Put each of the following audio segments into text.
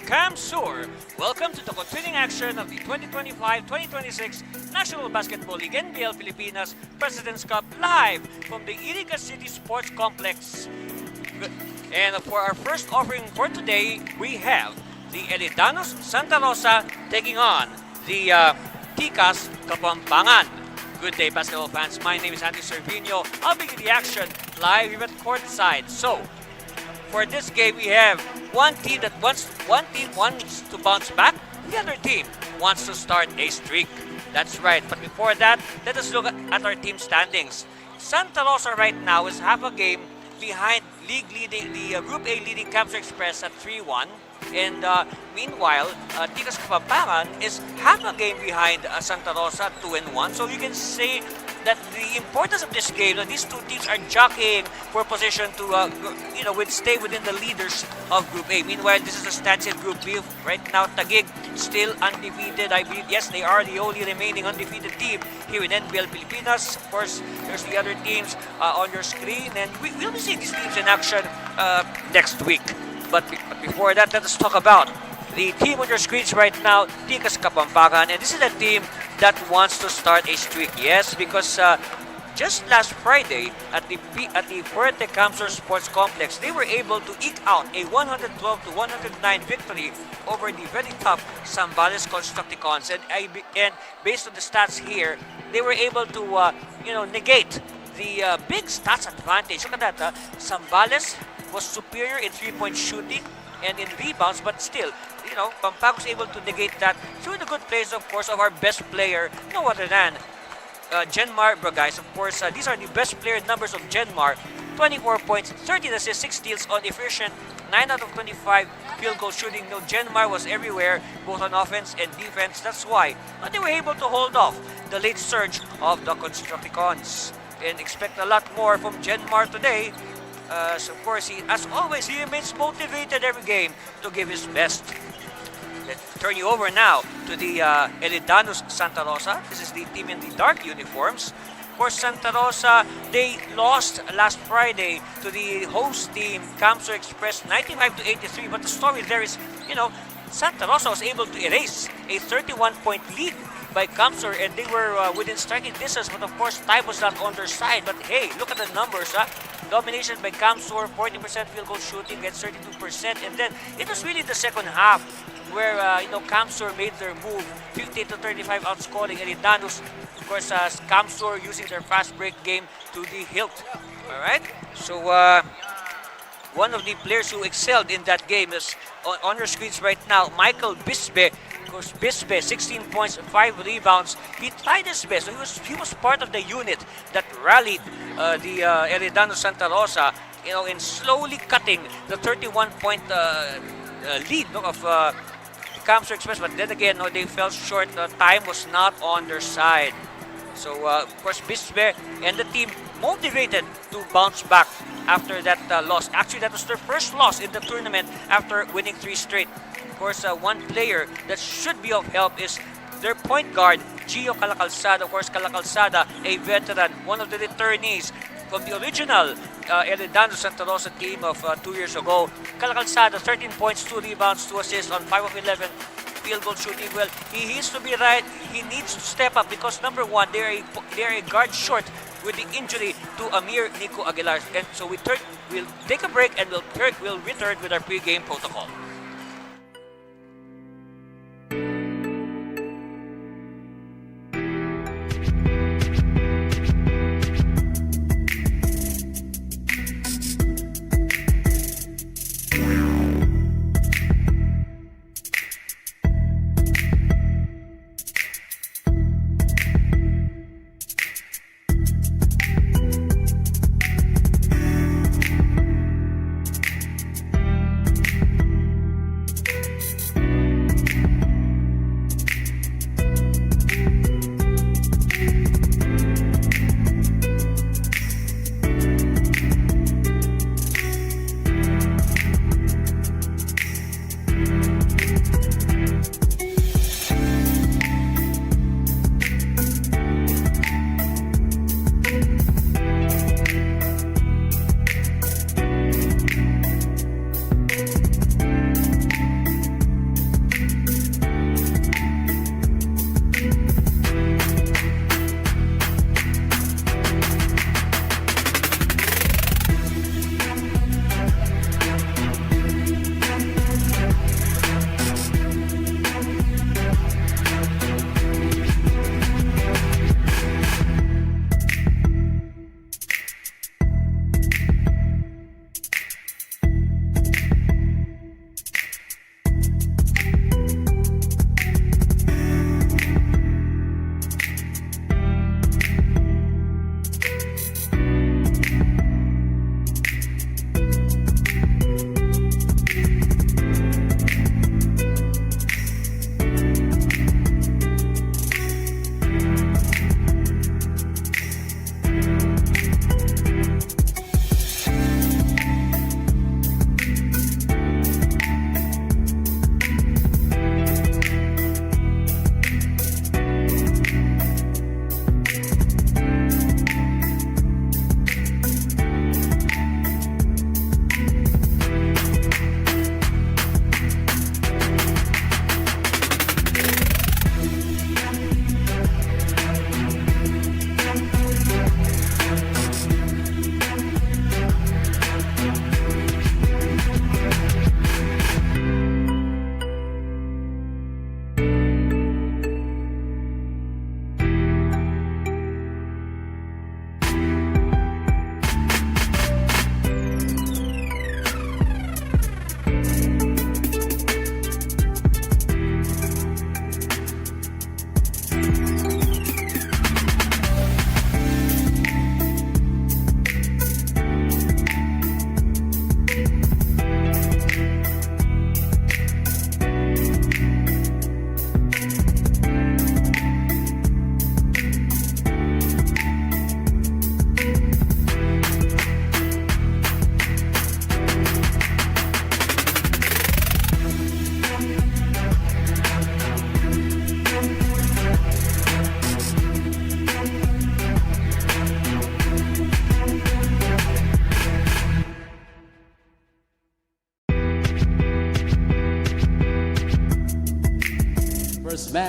Camsur. Welcome to the continuing action of the 2025-2026 National Basketball League NBL Pilipinas President's Cup live from the Iriga City Sports Complex. And for our first offering for today, we have the Eridanus Santa Rosa taking on the Tikas Kapampangan. Good day, basketball fans. My name is Andy Servino. I'll begin the action live at courtside. So, for this game, we have one team wants to bounce back. The other team wants to start a streak. That's right. But before that, let us look at our team standings. Santa Rosa right now is half a game behind Group A leading Camsur Express at 3-1. And meanwhile, Tikas Kapampangan is half a game behind Santa Rosa 2-1. So you can say that the importance of this game, that these two teams are jockeying for position to stay within the leaders of Group A. Meanwhile, this is a stance in Group B. Right now, Taguig still undefeated. I believe, yes, they are the only remaining undefeated team here in NBL Pilipinas. Of course, there's the other teams on your screen, and we'll be seeing these teams in action next week. But before that, let us talk about the team on your screens right now, Tikas Kapampangan. And this is a team that wants to start a streak. Yes, because just last Friday at the Fuerte Camsur Sports Complex, they were able to eke out a 112-109 victory over the very tough Zambales Constructicons. And based on the stats here, they were able to negate the big stats advantage. Look at that. Zambales was superior in three-point shooting and in rebounds, but still, Pampanga was able to negate that through the good plays, of course, of our best player, no other than Genmar Bragais. Of course, these are the best player numbers of Genmar. 24 points, 13 assists, 6 steals on efficient 9 out of 25 field goal shooting. Genmar was everywhere, both on offense and defense. That's why they were able to hold off the late surge of the Constructicons. And expect a lot more from Genmar today. So of course, as always, he remains motivated every game to give his best. Let's turn you over now to the Eridanus Santa Rosa. This is the team in the dark uniforms. Of course, Santa Rosa, they lost last Friday to the host team, Camsur Express, 95-83. But the story there is, Santa Rosa was able to erase a 31-point lead by Camsur, and they were within striking distance, but of course time was not on their side. But hey, look at the numbers. Domination by Camsur, 40% field goal shooting against 32%, and then it was really the second half where Camsur made their move, 50-35 outscoring Eridanus. Of course, Camsur using their fast break game to the hilt. All right, so one of the players who excelled in that game is on your screens right now, Michael Bisbe. Of course, Bisbe, 16 points, 5 rebounds. He tried his best. So he was part of the unit that rallied the Eridanus Santa Rosa, in slowly cutting the 31-point lead of Camsur Express. But then again, they fell short. Time was not on their side. So, of course, Bisbe and the team motivated to bounce back after that loss. Actually, that was their first loss in the tournament after winning 3 straight. Of course, one player that should be of help is their point guard, Gio Calacalzada. Of course, Calacalzada, a veteran, one of the returnees from the original Eridanus Santa Rosa team of 2 years ago. Calacalzada, 13 points, 2 rebounds, 2 assists on 5 of 11 field goal shooting. Well, he needs to be right. He needs to step up because number one, they're a guard short with the injury to Amir Nico Aguilar. And so we'll take a break and we'll return with our pre-game protocol.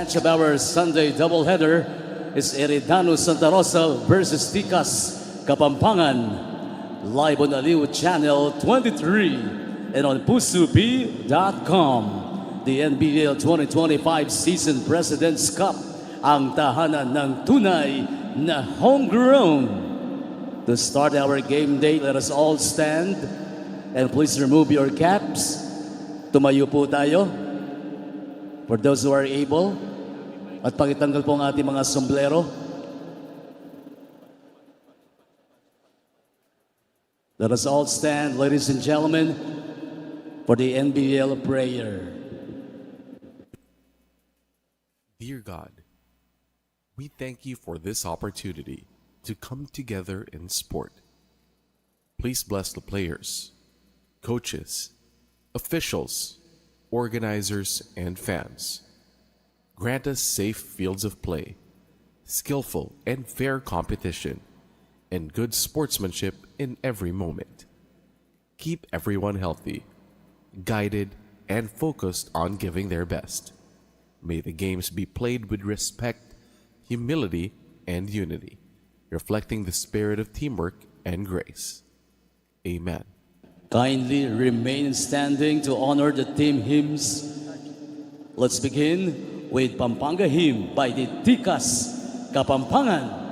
match of our Sunday doubleheader is Eridanus Santa Rosa versus Tikas Kapampangan. Live on Aliw Channel 23 and on pusup.com. The NBL 2025 Season President's Cup, ang tahanan ng tunay na homegrown. To start our game day, let us all stand and please remove your caps. Tumayo po tayo. For those who are able, at pakitanggal po ang ating mga sombrero. Let us all stand, ladies and gentlemen, for the NBL prayer. Dear God, we thank you for this opportunity to come together in sport. Please bless the players, coaches, officials, organizers, and fans. Grant us safe fields of play, skillful and fair competition, and good sportsmanship in every moment. Keep everyone healthy, guided, and focused on giving their best. May the games be played with respect, humility, and unity, reflecting the spirit of teamwork and grace. Amen. Kindly remain standing to honor the team hymns. Let's begin with Pampanga Hymn by the Tikas Kapampangan.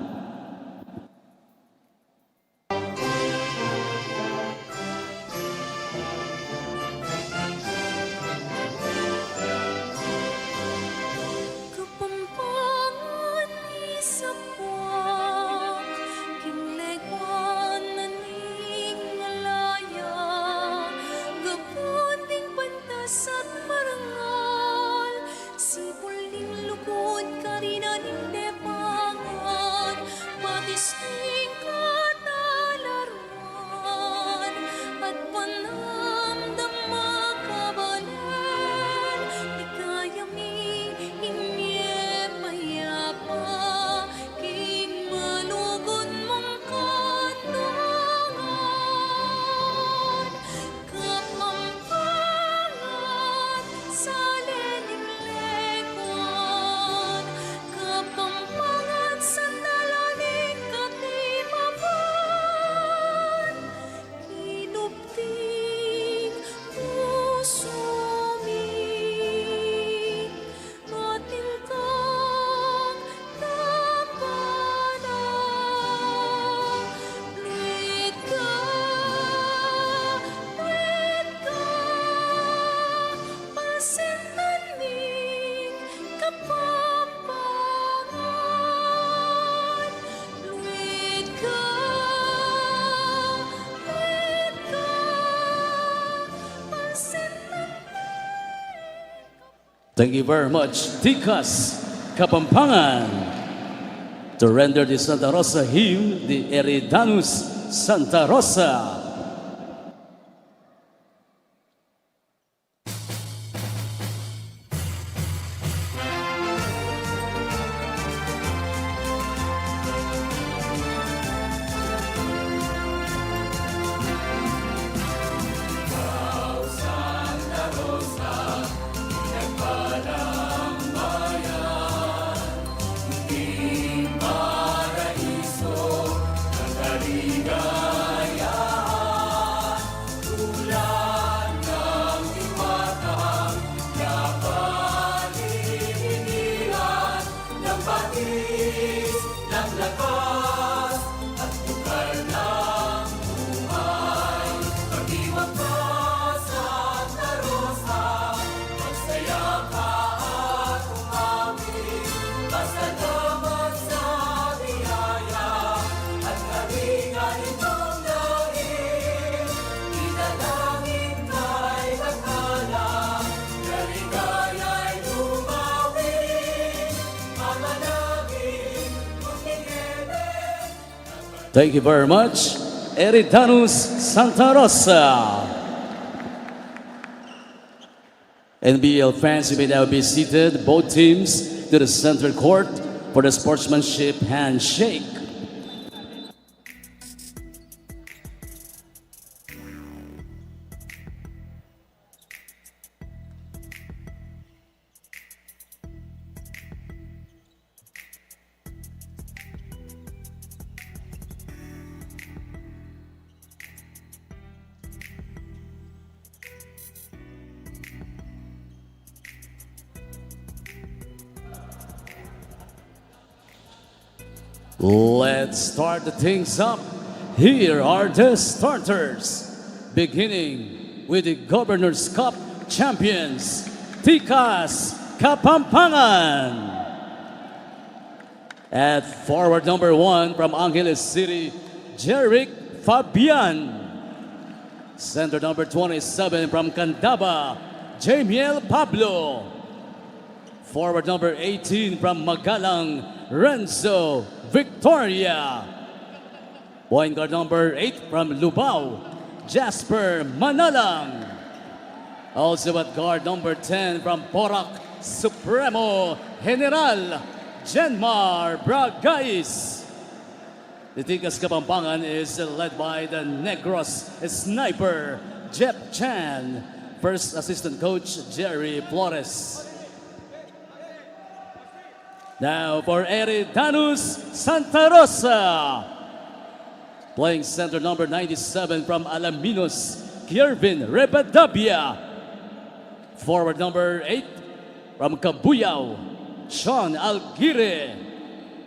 Thank you very much, Tikas Kapampangan. To render the Santa Rosa hymn, the Eridanus Santa Rosa. Thank you very much, Eridanus Santa Rosa. NBL fans, you may now be seated, both teams to the center court for the sportsmanship handshake. Let's start the things up. Here are the starters. Beginning with the Governor's Cup champions, Tikas Kapampangan. At forward number 1 from Angeles City, Jeric Fabian. Center number 27 from Candaba, Jamiel Pablo. Forward number 18 from Magalang, Renzo Victoria. Point guard number 8 from Lubao, Jasper Manalang. Also at guard number 10 from Porac Supremo General, Jenmar Bragais. The Tikas Kapampangan is led by the Negros sniper, Jep Chan. First assistant coach, Jerry Flores. Now for Eridanus Santa Rosa. Playing center number 97 from Alaminos, Kiervin Rebadabia. Forward number 8 from Cabuyao, Sean Alguire.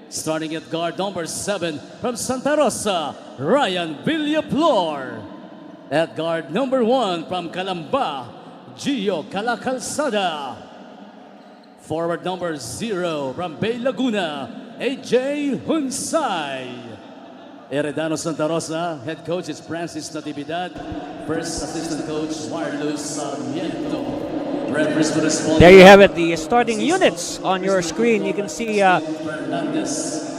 Starting at guard number 7 from Santa Rosa, Ryan Villaplor. At guard number 1 from Calamba, Gio Calacalzada. Forward number 0 from Bay Laguna, AJ Hunsay. Eridanus Santa Rosa, head coach is Francis Natividad. First assistant coach, Marlos Sarmiento. There you have it, the starting units on your screen. You can see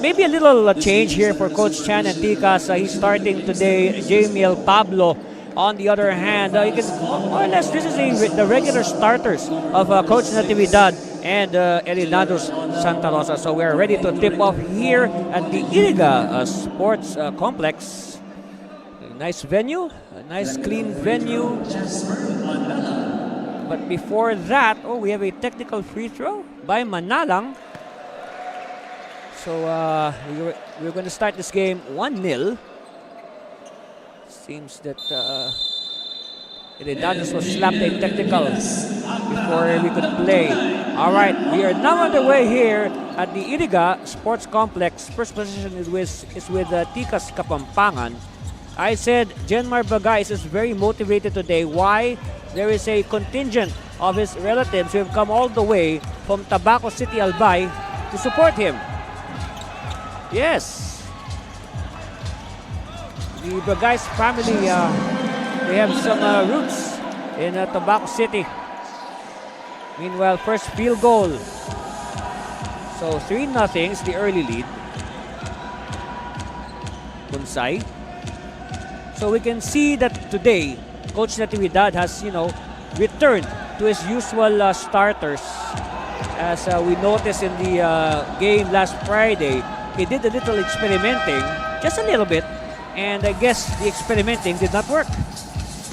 maybe a little change here for Coach Chan and Tikas. He's starting today, Jamiel Pablo. On the other hand, you can more or less this is the regular starters of Coach Natividad and Eridanus Santa Rosa. So we're ready to tip off here at the Iriga Sports Complex. A nice venue, a nice clean venue. But before that, we have a technical free throw by Manalang. So we're going to start this game 1-0. Seems that Eridanus was slapped a technical before we could play. All right, we are now underway here at the Iriga Sports Complex. First position is with Tikas Kapampangan. I said Jenmar Bagais is very motivated today. Why? There is a contingent of his relatives who have come all the way from Tabaco City, Albay to support him. Yes. The Bagais family, they have some roots in Tabaco City. Meanwhile, first field goal. So 3-0 is the early lead. Bunsay. So we can see that today, Coach Natividad has, returned to his usual starters. As we noticed in the game last Friday, he did a little experimenting, just a little bit. And I guess the experimenting did not work.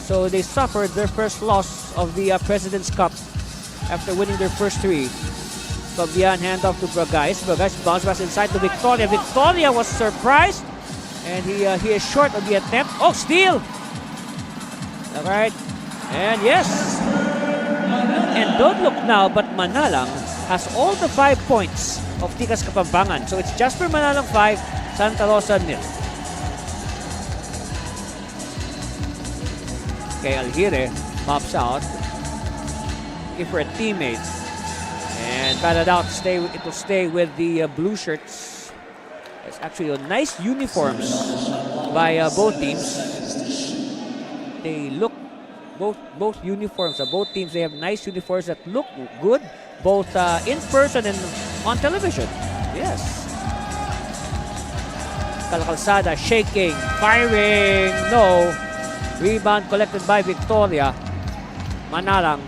So they suffered their first loss of the President's Cup after winning their first 3. Fabian handoff to Bragais. Bragais bounce pass inside to Victoria. Victoria was surprised. And he is short of the attempt. Oh, steal! All right. And yes. And don't look now, but Manalang has all the 5 points of Tikas Kapampangan. So it's just for Manalang 5, Santa Rosa 0. Okay, Alguire pops out. Looking for a teammate. And batted out. It will stay with the blue shirts. It's actually a nice uniforms by both teams. They look both uniforms of both teams. They have nice uniforms that look good, both in person and on television. Yes. Calacalzada shaking, firing, no. Rebound collected by Victoria. Manalang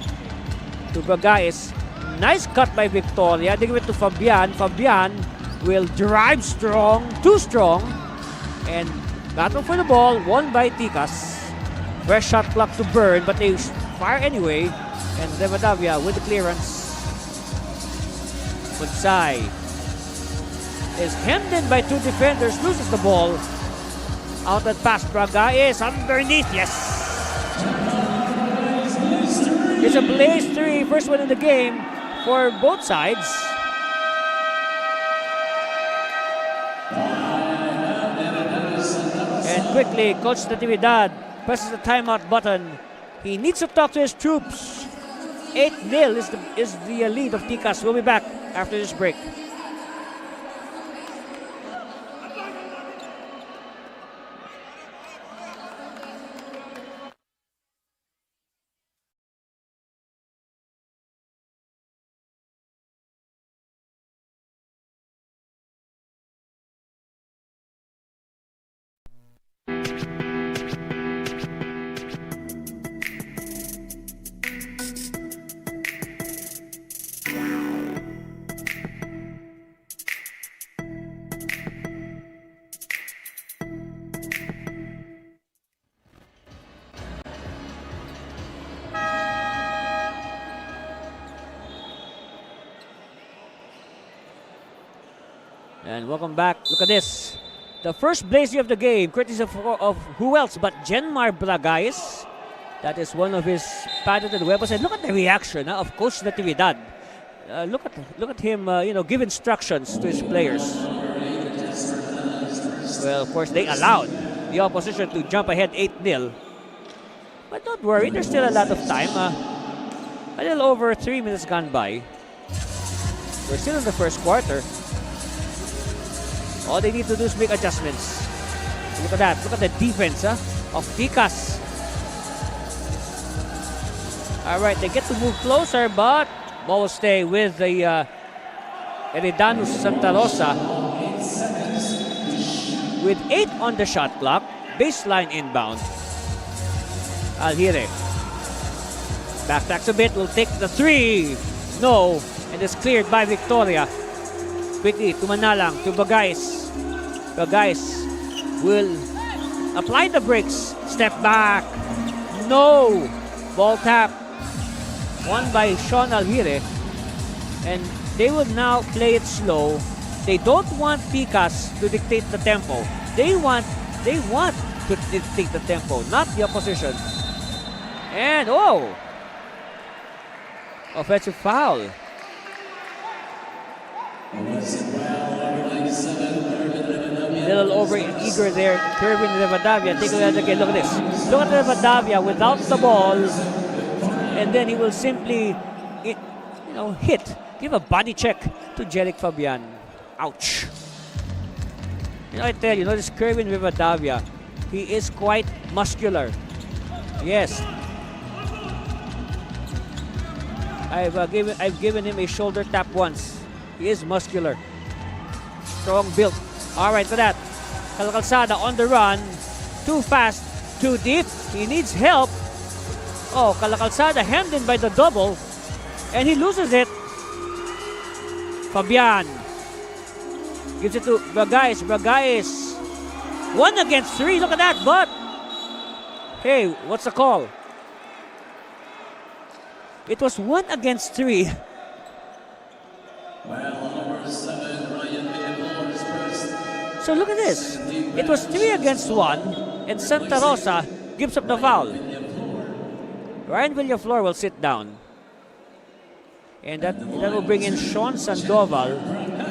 to Bagais. Nice cut by Victoria. They give it to Fabian. Fabian will drive strong, too strong. And battle for the ball, won by Tikas. Fresh shot clock to burn, but they fire anyway. And Rebadabia with the clearance. Bunsay is hemmed in by 2 defenders, loses the ball. Outlet pass, Bragais underneath, yes. It's a blaze 3, first one in the game for both sides. quickly. Coach Natividad presses the timeout button. He needs to talk to his troops. 8-0 is the lead of Tikas. We'll be back after this break. And welcome back. Look at this. The first blazer of the game, courtesy of who else but Genmar Bragais. That is one of his patented weapons. And look at the reaction of Coach Natividad. Look at him, give instructions to his players. Well, of course, they allowed the opposition to jump ahead 8-0. But don't worry, there's still a lot of time. A little over 3 minutes gone by. We're still in the first quarter. All they need to do is make adjustments. Look at that. Look at the defense of Tikas. All right, they get to move closer, but ball will stay with the Eridanus Santa Rosa. With 8 on the shot clock, baseline inbound. Alhire backtracks a bit, will take the 3. No, and it's cleared by Victoria. Quickly to Manalang, to Bagais. Bagais will apply the brakes. Step back. No. Ball tap. Won by Sean Alhire. And they will now play it slow. They don't want Tikas to dictate the tempo. They want to dictate the tempo, not the opposition. And offensive foul. A little over eager there, Kerwin Rivadavia. Take a look again. Look at this. Look at Rivadavia without the ball, and then he will simply, hit. Give a body check to Jeric Fabian. Ouch. I tell you, this Kerwin Rivadavia, he is quite muscular. Yes. I've given him a shoulder tap once. He is muscular. Strong built. All right, for that. Calcalzada on the run. Too fast, too deep. He needs help. Oh, Calcalzada hemmed in by the double. And he loses it. Fabian. Gives it to Bragais. Bragais. 1 against 3. Look at that. But, hey, what's the call? It was 1 against 3. So look at this. It was 3 against 1, and Santa Rosa gives up the foul. Ryan Villaflor will sit down. And that will bring in Sean Sandoval.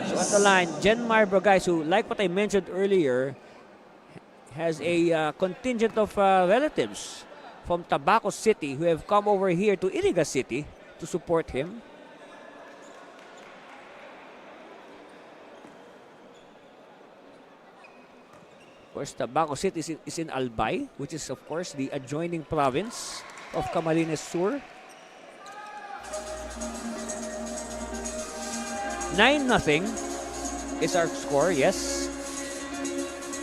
So at the line, Genmar Bragais, who, like what I mentioned earlier, has a contingent of relatives from Tabaco City who have come over here to Iriga City to support him. Of course, Tabaco City is in Albay, which is, of course, the adjoining province of Camarines Sur. 9-0 is our score, yes.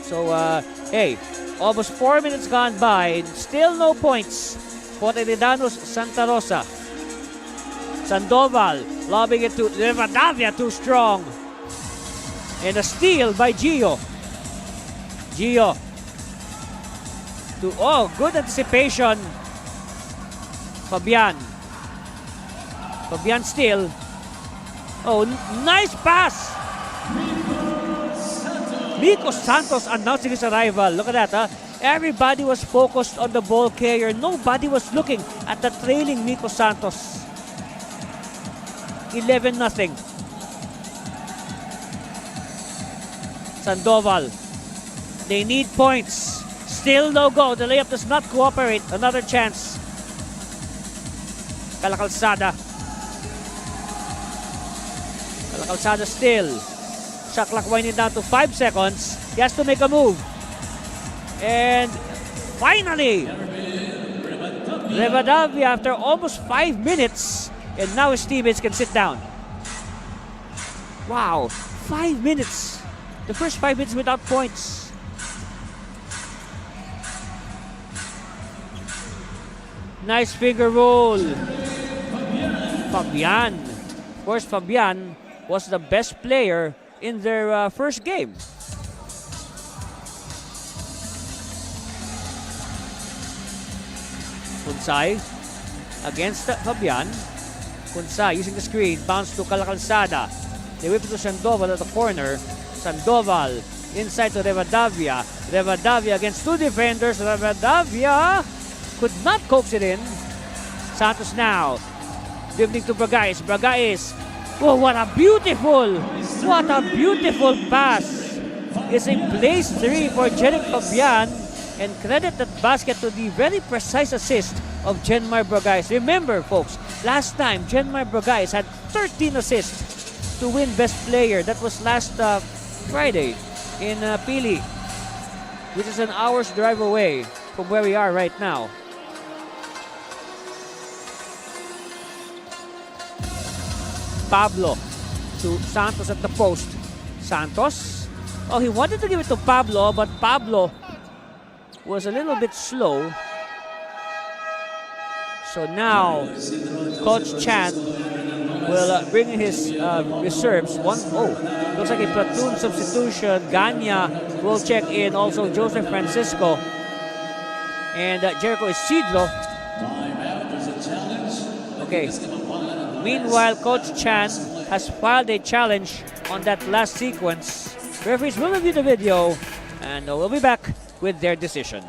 So, hey, almost 4 minutes gone by, still no points for Eridanus Santa Rosa. Sandoval lobbing it to Rivadavia, too strong. And a steal by Gio. Gio. Good anticipation. Fabian. Fabian still. Nice pass. Nico Santos announcing his arrival. Look at that, Everybody was focused on the ball carrier. Nobody was looking at the trailing Nico Santos. 11-0. Sandoval. They need points. Still no go. The layup does not cooperate. Another chance. Calacalzada. Calacalzada still. Shot clock winding down to 5 seconds. He has to make a move. And finally, Rivadavia, after almost 5 minutes, and now his teammates can sit down. Wow, 5 minutes. The first 5 minutes without points. Nice finger roll. Fabian. Of course, Fabian was the best player in their first game. Kunsay against Fabian. Kunsay using the screen, bounce to Calacalzada. They whip it to Sandoval at the corner. Sandoval inside to Rivadavia. Rivadavia against 2 defenders. Rivadavia could not coax it in. Santos now dribling to Bragais. Bragais. Oh, what a beautiful pass. It's a place 3 for Jeric Fabian. And credit that basket to the very precise assist of Jenmar Bragais. Remember, folks, last time Jenmar Bragais had 13 assists to win Best Player. That was last Friday in Pili, which is an hour's drive away from where we are right now. Pablo to Santos at the post. Santos. Oh, he wanted to give it to Pablo, but Pablo was a little bit slow. So now, Coach Chan will bring his reserves. Looks like a platoon substitution. Ganya will check in. Also, Joseph Francisco and Jericho Isidro. Okay. Meanwhile, Coach Chan has filed a challenge on that last sequence. Referees will review the video, and we'll be back with their decision.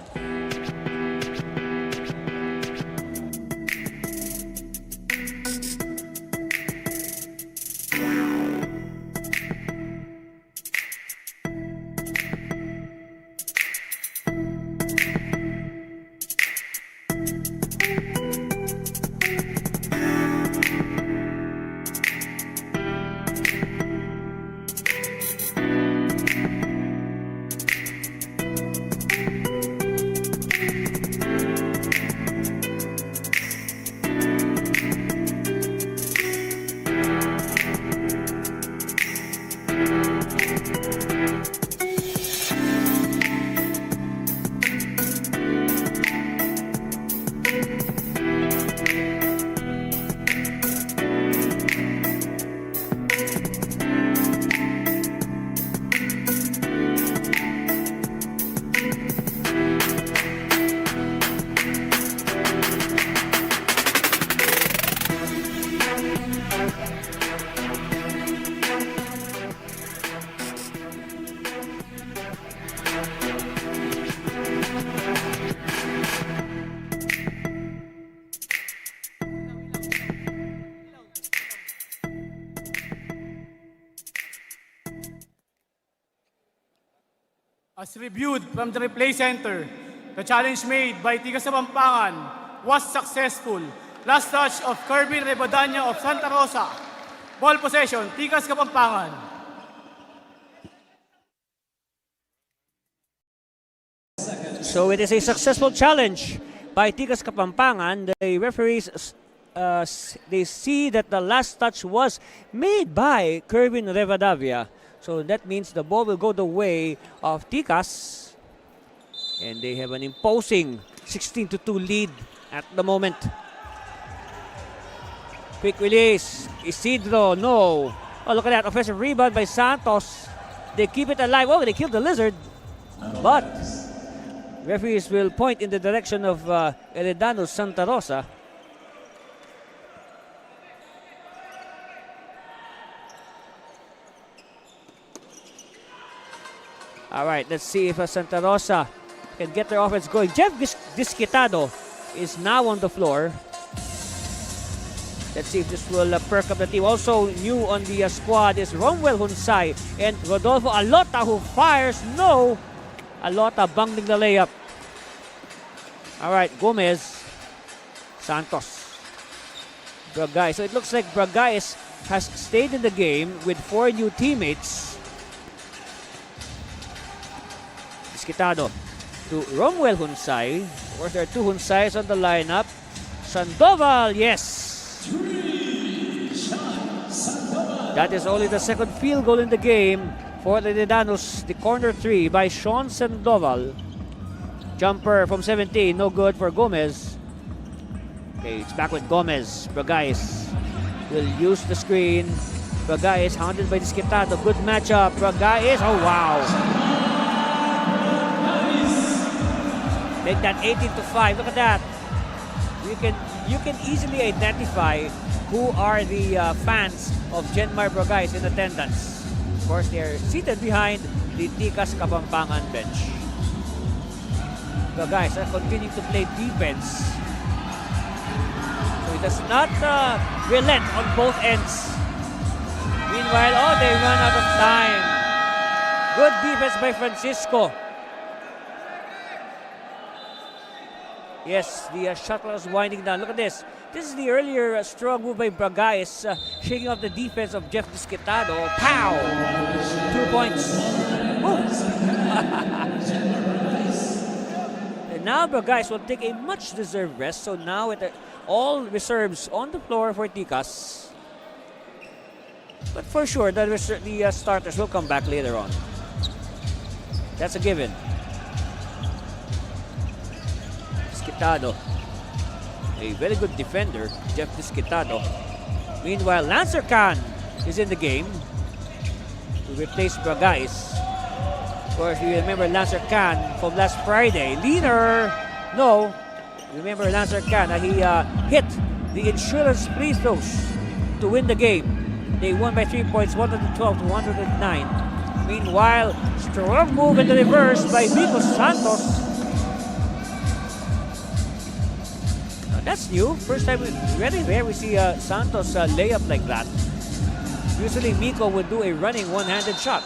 As reviewed from the replay center, the challenge made by Tikas Kapampangan was successful. Last touch of Kirby Rebadanya of Santa Rosa. Ball possession, Tikas Kapampangan. So it is a successful challenge by Tikas Kapampangan. The referees they see that the last touch was made by Kerwin Rivadavia. So that means the ball will go the way of Tikas. And they have an imposing 16-2 lead at the moment. Quick release. Isidro, no. Oh, look at that. Offensive rebound by Santos. They keep it alive. Oh, they killed the lizard. But referees will point in the direction of Eridanus Santa Rosa. All right, let's see if Santa Rosa can get their offense going. Jeff Disquitado is now on the floor. Let's see if this will perk up the team. Also new on the squad is Romwell Hunsay and Rodolfo Alota, who fires. No! Alota bungling the layup. All right, Gomez, Santos, Bragais. So it looks like Bragais has stayed in the game with 4 new teammates. Disquitado to Romuel Hunsay. Of course, there are 2 Hunsays on the lineup. Sandoval, yes. That is only the second field goal in the game for the Eridanus. The corner 3 by Sean Sandoval. Jumper from 17, no good for Gomez. Okay, it's back with Gomez. Bragais will use the screen. Bragais hounded by Disquitado. Good matchup. Bragais, oh wow. Make that 18-5. Look at that. You can easily identify who are the fans of Genmar Bragais in attendance. Of course, they are seated behind the Tikas Kapampangan bench. Bragais are continuing to play defense. So it does not relent on both ends. Meanwhile, oh, they run out of time. Good defense by Francisco. Yes, the shuttle is winding down. Look at this. This is the earlier strong move by Bragais, shaking off the defense of Jeff Disquitado. Pow! 2 points. And now Bragais will take a much-deserved rest. So now all reserves on the floor for Tikas. But for sure, the starters will come back later on. That's a given. Disquitado, a very good defender, Jeff Disquitado. Meanwhile, Lancer Khan is in the game to replace Bragais. Of course, you remember Lancer Khan from last Friday. Leaner, no. Remember Lancer Khan, he hit the insurance free throws to win the game. They won by 3 points, 112 to 109. Meanwhile, strong move in the reverse by Miko Santos. That's new. First time very rare we see Santos lay up like that. Usually Miko would do a running one-handed shot.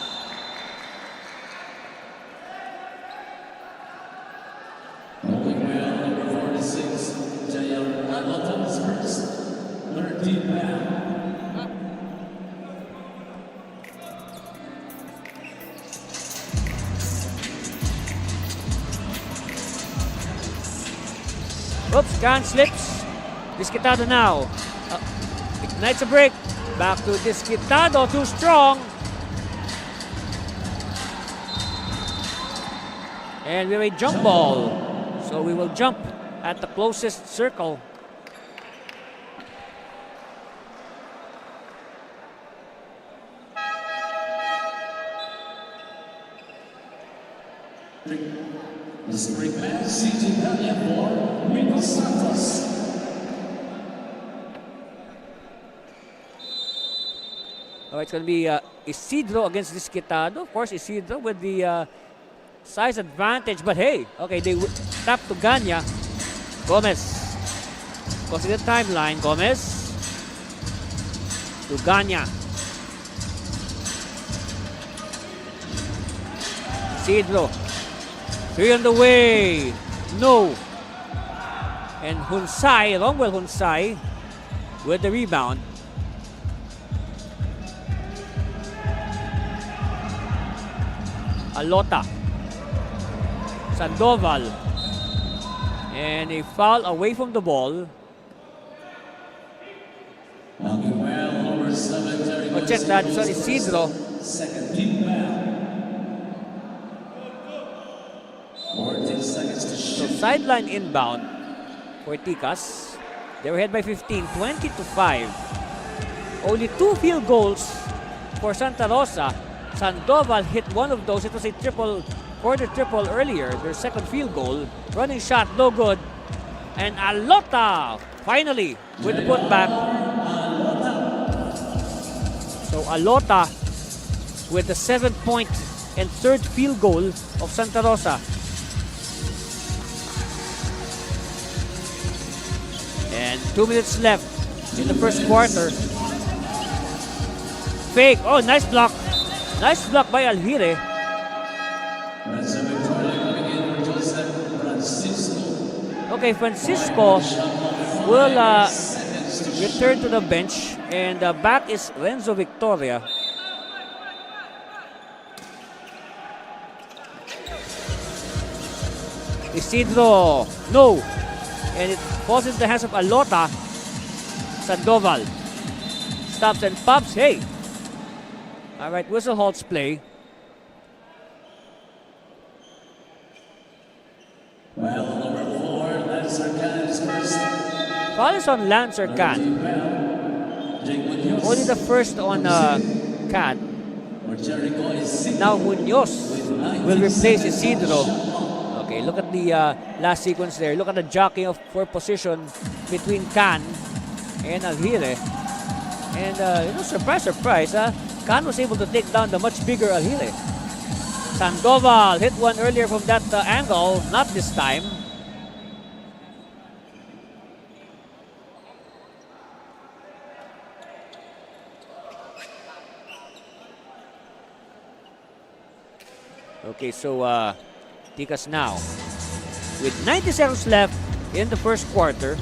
Oops, Khan slips. Disquitado now. Ignites a break. Back to Disquitado, too strong. And we have a jump ball. So we will jump at the closest circle. Oh, it's going to be Isidro against Disquitado. Of course, Isidro with the size advantage. But hey, okay, they tap to Ganya. Gomez. Goes to the timeline. Gomez to Ganya. Isidro. 3 on the way. No. And Hunsay, Romuel Hunsay with the rebound. Alota. Sandoval. And a foul away from the ball. Oh, check that. So Isidro. Second team foul. 14 seconds to So shoot. sideline inbound for Tikas. They were ahead by 15, 20-5. Only 2 field goals for Santa Rosa. Sandoval hit one of those. It was a quarter triple earlier. Their second field goal. Running shot, no good. And Alota finally with the putback. So Alota with the 7-point and third field goal of Santa Rosa. And 2 minutes left in the first quarter. Fake. Oh, nice block. Nice block by Okay, Francisco will return to the bench, and back is Renzo Victoria. Isidro, no, and it falls into the hands of Alota. Sandoval stops and pops. Hey, all right, whistle halts play. Well, number 4, Lancer Can is first. Foul is on Lancer Can. Jake Munoz. Only the first on Can. For Jericho is Sidney. Now Munoz will replace Isidro. Okay, look at the last sequence there. Look at the jockeying for position between Can and Alhire. And surprise, surprise, Can was able to take down the much bigger Alhire. Sandoval hit one earlier from that angle, not this time. Okay, so Tikas now with 90 seconds left in the first quarter.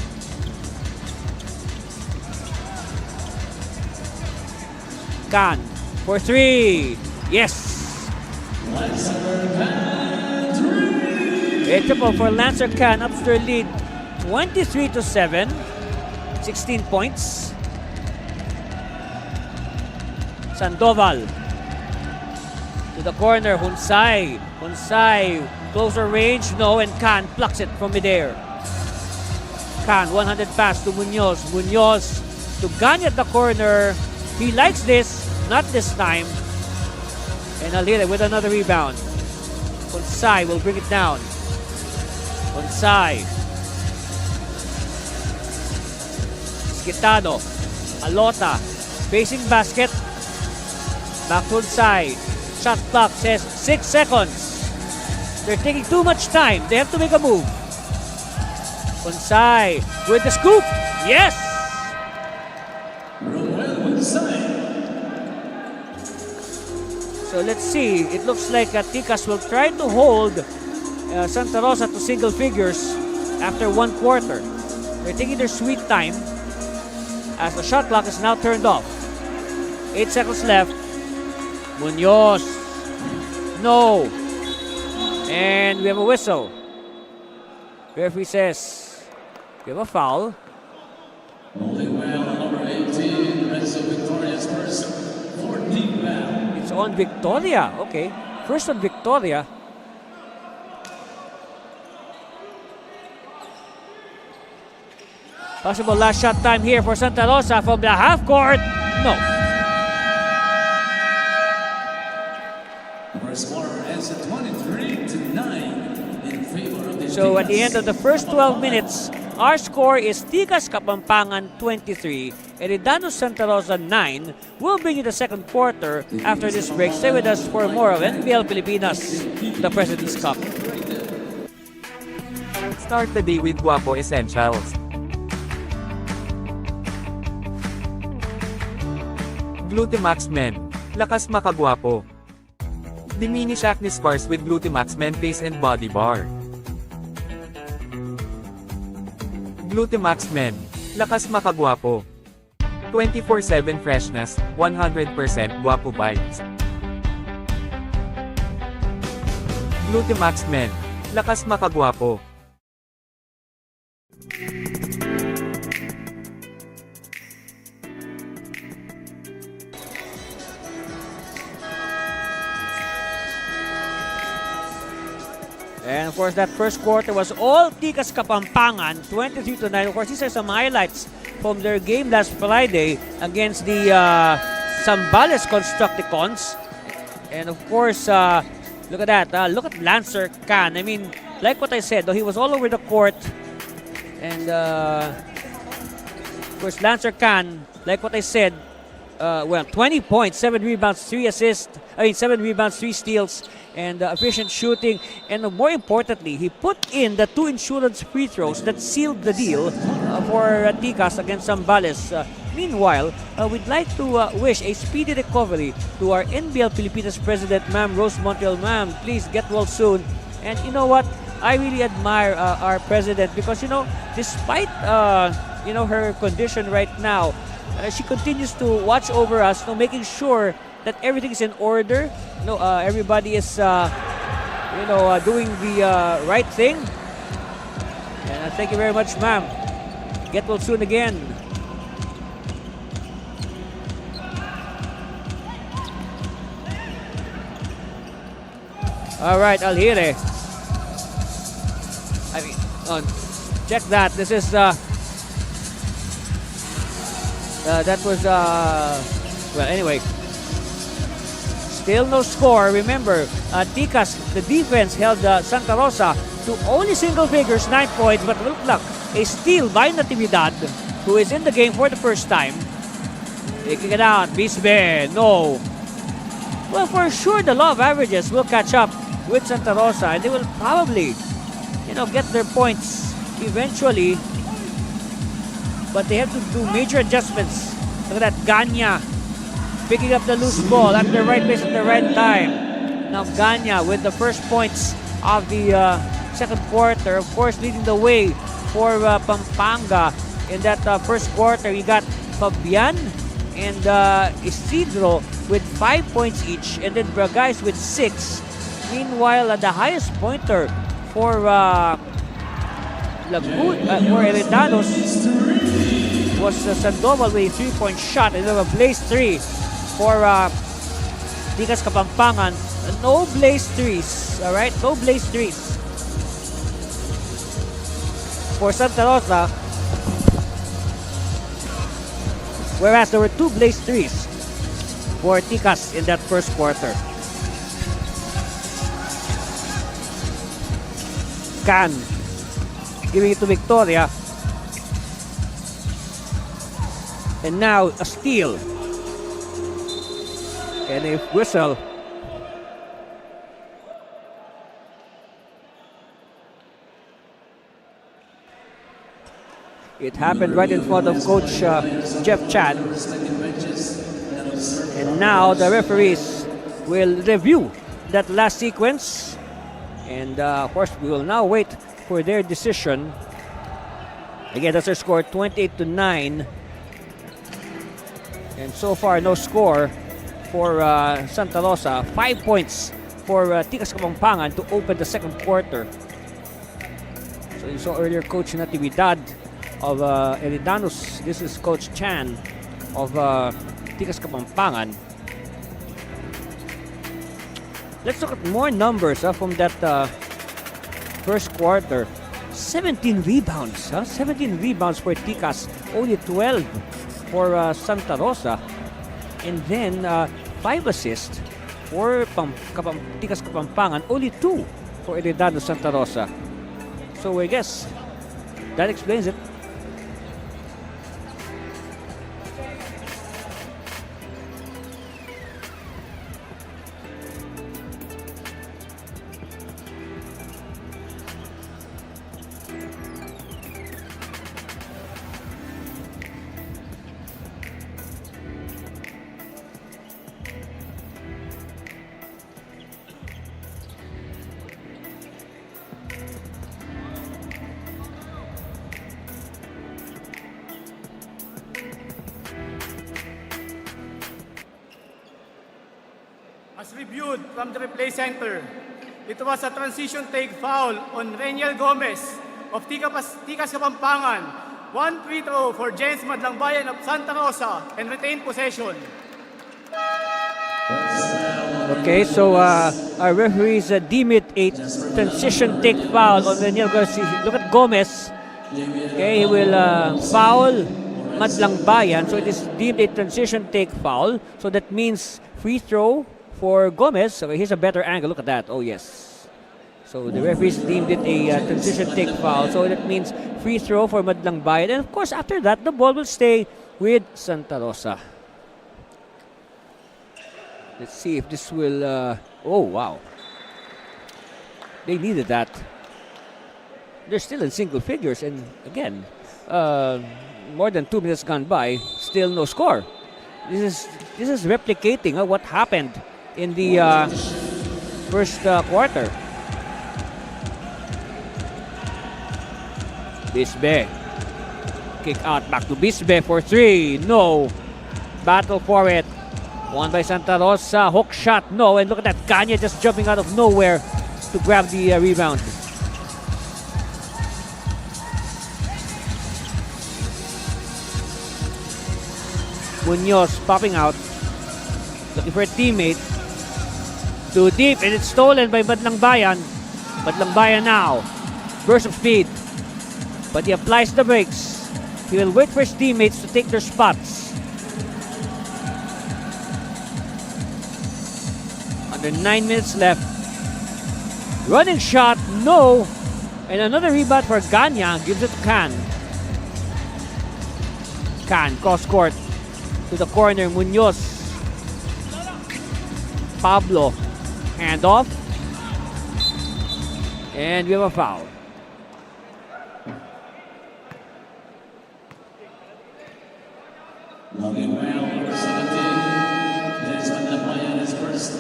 Can for 3. Yes. A triple for Lancer Can, ups their lead 23-7, 16 points. Sandoval to the corner, Hunsay, closer range, no, and Can plucks it from midair. Can, 100 pass to Munoz, to Ganya at the corner. He likes this, not this time. And Alhire with another rebound. Hunsay will bring it down. Hunsay. Skitado. Alota. Facing basket. Back to Hunsay. Shot clock says 6 seconds. They're taking too much time. They have to make a move. Hunsay with the scoop. Yes! So let's see. It looks like Tikas will try to hold Santa Rosa to single figures after 1 quarter. They're taking their sweet time as the shot clock is now turned off. 8 seconds left. Munoz. No. And we have a whistle. Referee says we have a foul. Only well, number 18, Renzo Victoria's first 14 foul. It's on Victoria. Okay. First on Victoria. Possible last shot time here for Santa Rosa from the half court. No. First quarter ends at 23-9 in favor of the So at the Tikas. end of the first 12 minutes, our score is Tikas Kapampangan 23, Eridanus Santa Rosa 9. We'll bring you the second quarter after this break. Stay with us for more of NBL Pilipinas, the President's Cup. Start the day with Guapo Essentials. Glutamax Men. Lakas makagwapo. Diminish acne scars with Glutamax Men Face and Body Bar. Glutamax Men. Lakas makagwapo. 24/7 freshness, 100% Guapo Bites. Glutamax Men. Lakas makagwapo. And of course, that first quarter was all Tikas Kapampangan, 23-9. Of course, these are some highlights from their game last Friday against the Zambales Constructicons. And of course, look at that. Look at Lancer Can. I mean, like what I said, though, he was all over the court. And of course, Lancer Can, like what I said, 20 points, 7 rebounds, 3 assists. 7 rebounds, 3 steals, and efficient shooting. And more importantly, he put in the 2 insurance free throws that sealed the deal for Tikas against Zambales. Meanwhile, we'd like to wish a speedy recovery to our NBL Pilipinas President, Ma'am Rose Montreal. Ma'am, please get well soon. And you know what? I really admire our president because, despite, her condition right now, she continues to watch over us, making sure that everything is in order. Everybody is, doing the right thing. And thank you very much, ma'am. Get well soon again. All right, Alhire. Check that. This is that was well, anyway. Still no score. Remember, Tikas, the defense held Santa Rosa to only single figures, 9 points. But look, a steal by Natividad, who is in the game for the first time. Taking it out, Bisbe, no. Well, for sure, the law of averages will catch up with Santa Rosa, and they will probably, get their points eventually. But they have to do major adjustments. Look at that, Ganya picking up the loose ball at the right place at the right time. Now Ganya with the first points of the second quarter, of course, leading the way for Pampanga in that first quarter. You got Fabian and Isidro with 5 points each, and then Bragais with 6. Meanwhile, the highest pointer for Eridanus was Sandoval with a 3-point shot, and then a blaze 3 for Tikas Kapampangan. No blaze 3s, alright? No blaze 3s for Santa Rosa, whereas there were 2 blaze 3s for Tikas in that first quarter. Can giving it to Victoria, and now a steal and a whistle. It happened right in front of Coach Jeff Chan, and now the referees will review that last sequence. And of course, we will now wait for their decision. Again, that's their score, 28-9. And so far, no score for Santa Rosa. 5 points for Tikas Kapampangan to open the second quarter. So you saw earlier Coach Natividad of Eridanus. This is Coach Chan of Tikas Kapampangan. Let's look at more numbers from that first quarter. 17 rebounds. 17 rebounds for Tikas. Only 12 for Santa Rosa. And then 5 assists for Tikas Kapampangan. Only 2 for Heredado Santa Rosa. So I guess that explains it. As reviewed from the replay center, it was a transition take foul on Reniel Gomez of Tikas Kapampangan. 1 free throw for James Madlangbayan of Santa Rosa and retained possession. Okay, so our referees deem it a transition take foul on Reniel Gomez. Look at Gomez. Okay, he will foul Madlangbayan. So it is deemed a transition take foul. So that means free throw for Gomez. So here's a better angle. Look at that. Oh, yes. So the referees deemed it a transition take foul. So that means free throw for Madlangbayan. And of course, after that, the ball will stay with Santa Rosa. Let's see if this will... oh, wow. They needed that. They're still in single figures. And again, more than 2 minutes gone by, still no score. This is replicating what happened in the first quarter. Bisbe. Kick out back to Bisbe for 3. No. Battle for it. Won by Santa Rosa. Hook shot. No. And look at that. Ganya just jumping out of nowhere to grab the rebound. Munoz popping out. Looking for a teammate. Too deep. And it's stolen by Madlang Bayan. Madlang Bayan now. Burst of speed. But he applies the brakes. He will wait for his teammates to take their spots. Under 9 minutes left. Running shot, no. And another rebound for Ganya. Gives it to Can. Can, cross court. To the corner, Munoz. Pablo. Hand off. And we have a foul.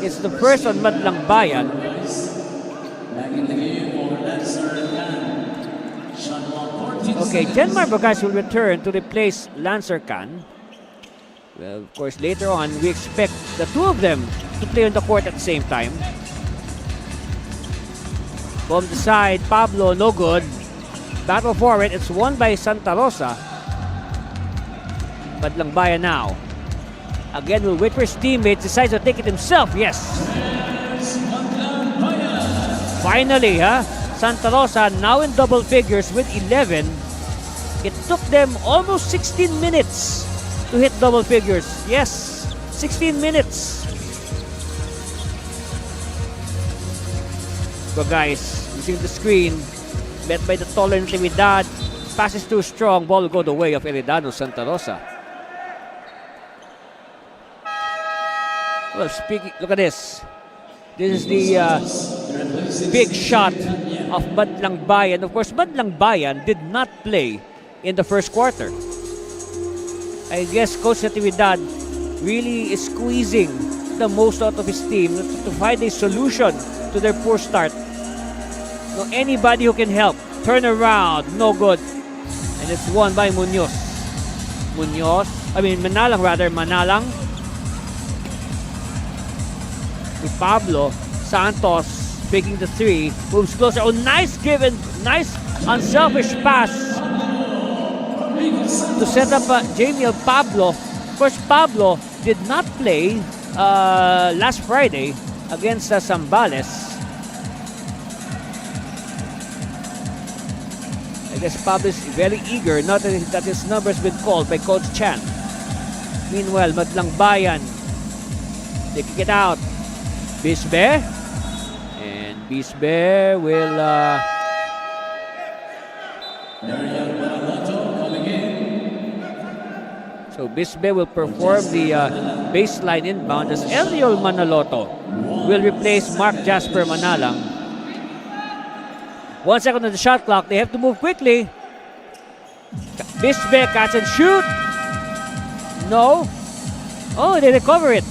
It's the first on Madlang Bayan. Okay, Genmar Bagash will return to replace Lancer Can. Well, of course, later on, we expect the two of them to play on the court at the same time. From the side, Pablo, no good. Battle for it. It's won by Santa Rosa. Madlang Bayan now. Again, will wait for his teammates. Decides to take it himself. Yes. Finally, Santa Rosa now in double figures with 11. It took them almost 16 minutes to hit double figures. Yes, 16 minutes. But guys, using the screen, met by the taller Natividad. Pass is too strong. Ball will go the way of Eridanus Santa Rosa. Well, speaking, look at this. This is the big shot of Madlang Bayan. Of course, Madlang Bayan did not play in the first quarter. I guess Coach Natividad really is squeezing the most out of his team to find a solution to their poor start. No, anybody who can help. Turn around, no good. And it's won by Manalang rather, Manalang. To Pablo, Santos picking the 3, moves closer. Oh, nice given, nice unselfish pass to set up Jamil Pablo. Of course, Pablo did not play last Friday against Zambales. I guess Pablo is very eager, not that his number's been called by Coach Chan. Meanwhile, Madlang Bayan, they kick it out. Bisbe. And Bisbe will... So Bisbe will perform the baseline inbound as Eliol Manaloto will replace Mark Jasper Manalang. 1 second on the shot clock. They have to move quickly. Bisbe catch and shoot. No. Oh, they recover it.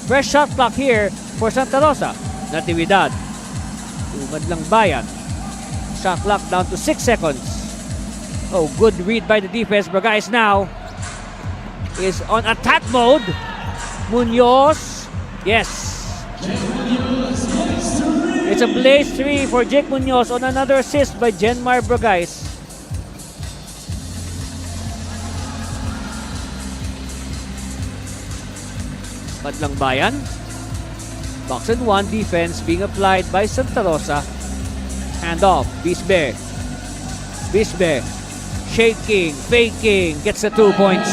Fresh shot clock here for Santa Rosa. Natividad to Madlang Bayan. Shot clock down to 6 seconds. Oh, good read by the defense. Bragais now is on attack mode. Munoz. Yes. It's a blaze 3 for Jake Munoz on another assist by Genmar Bragais. Madlang Bayan. Box and 1 defense being applied by Santa Rosa. Hand off. Bisbe. Bisbe. Shaking, faking. Gets the 2 points.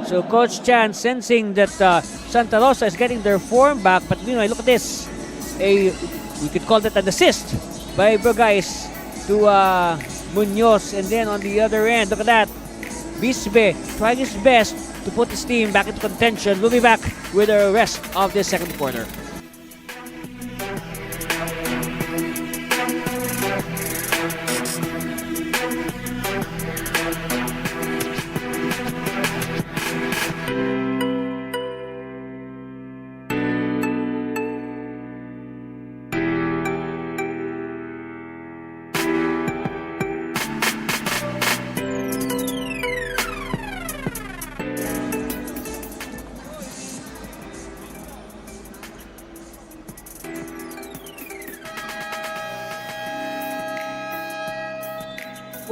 So Coach Chan sensing that Santa Rosa is getting their form back. But meanwhile, look at this. We could call that an assist by Bragais to Munoz. And then on the other end, look at that. Bisbe trying his best to put his team back into contention. We'll be back with the rest of this second quarter.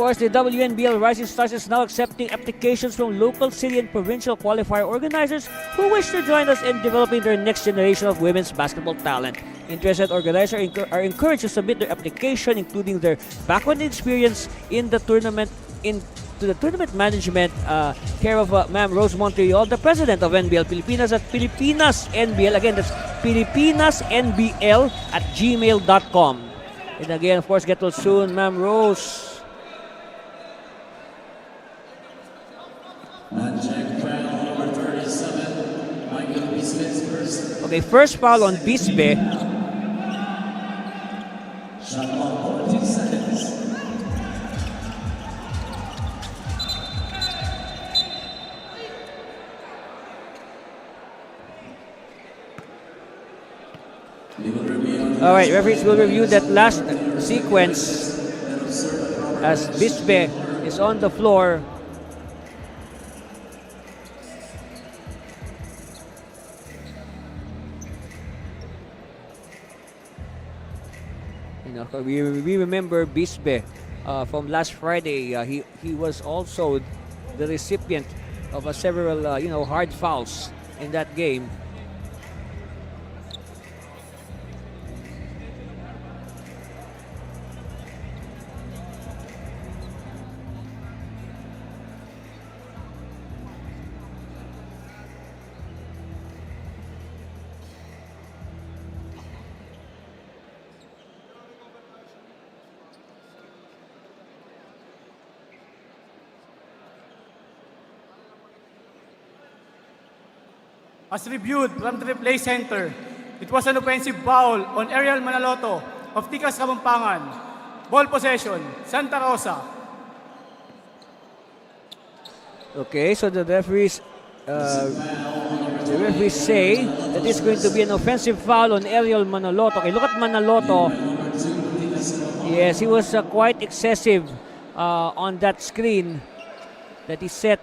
course, the WNBL Rising Stars is now accepting applications from local, city, and provincial qualifier organizers who wish to join us in developing their next generation of women's basketball talent. Interested organizers are encouraged to submit their application, including their background experience in the tournament, to the tournament management care of Ma'am Rose Montreal, the president of NBL Pilipinas, at Pilipinas NBL. Again, that's filipinasnbl@gmail.com. And again, of course, get well soon, Ma'am Rose. Okay, first foul on Bisbe. All right, referees will review that last sequence as Bisbe is on the floor. You know, we remember Bisbe from last Friday. He was also the recipient of several hard fouls in that game. As reviewed from the replay center, it was an offensive foul on Ariel Manaloto of Tikas Kapampangan. Ball possession, Santa Rosa. Okay, so the referees say that it's going to be an offensive foul on Ariel Manaloto. Okay, look at Manaloto. Yes, he was quite excessive on that screen that he set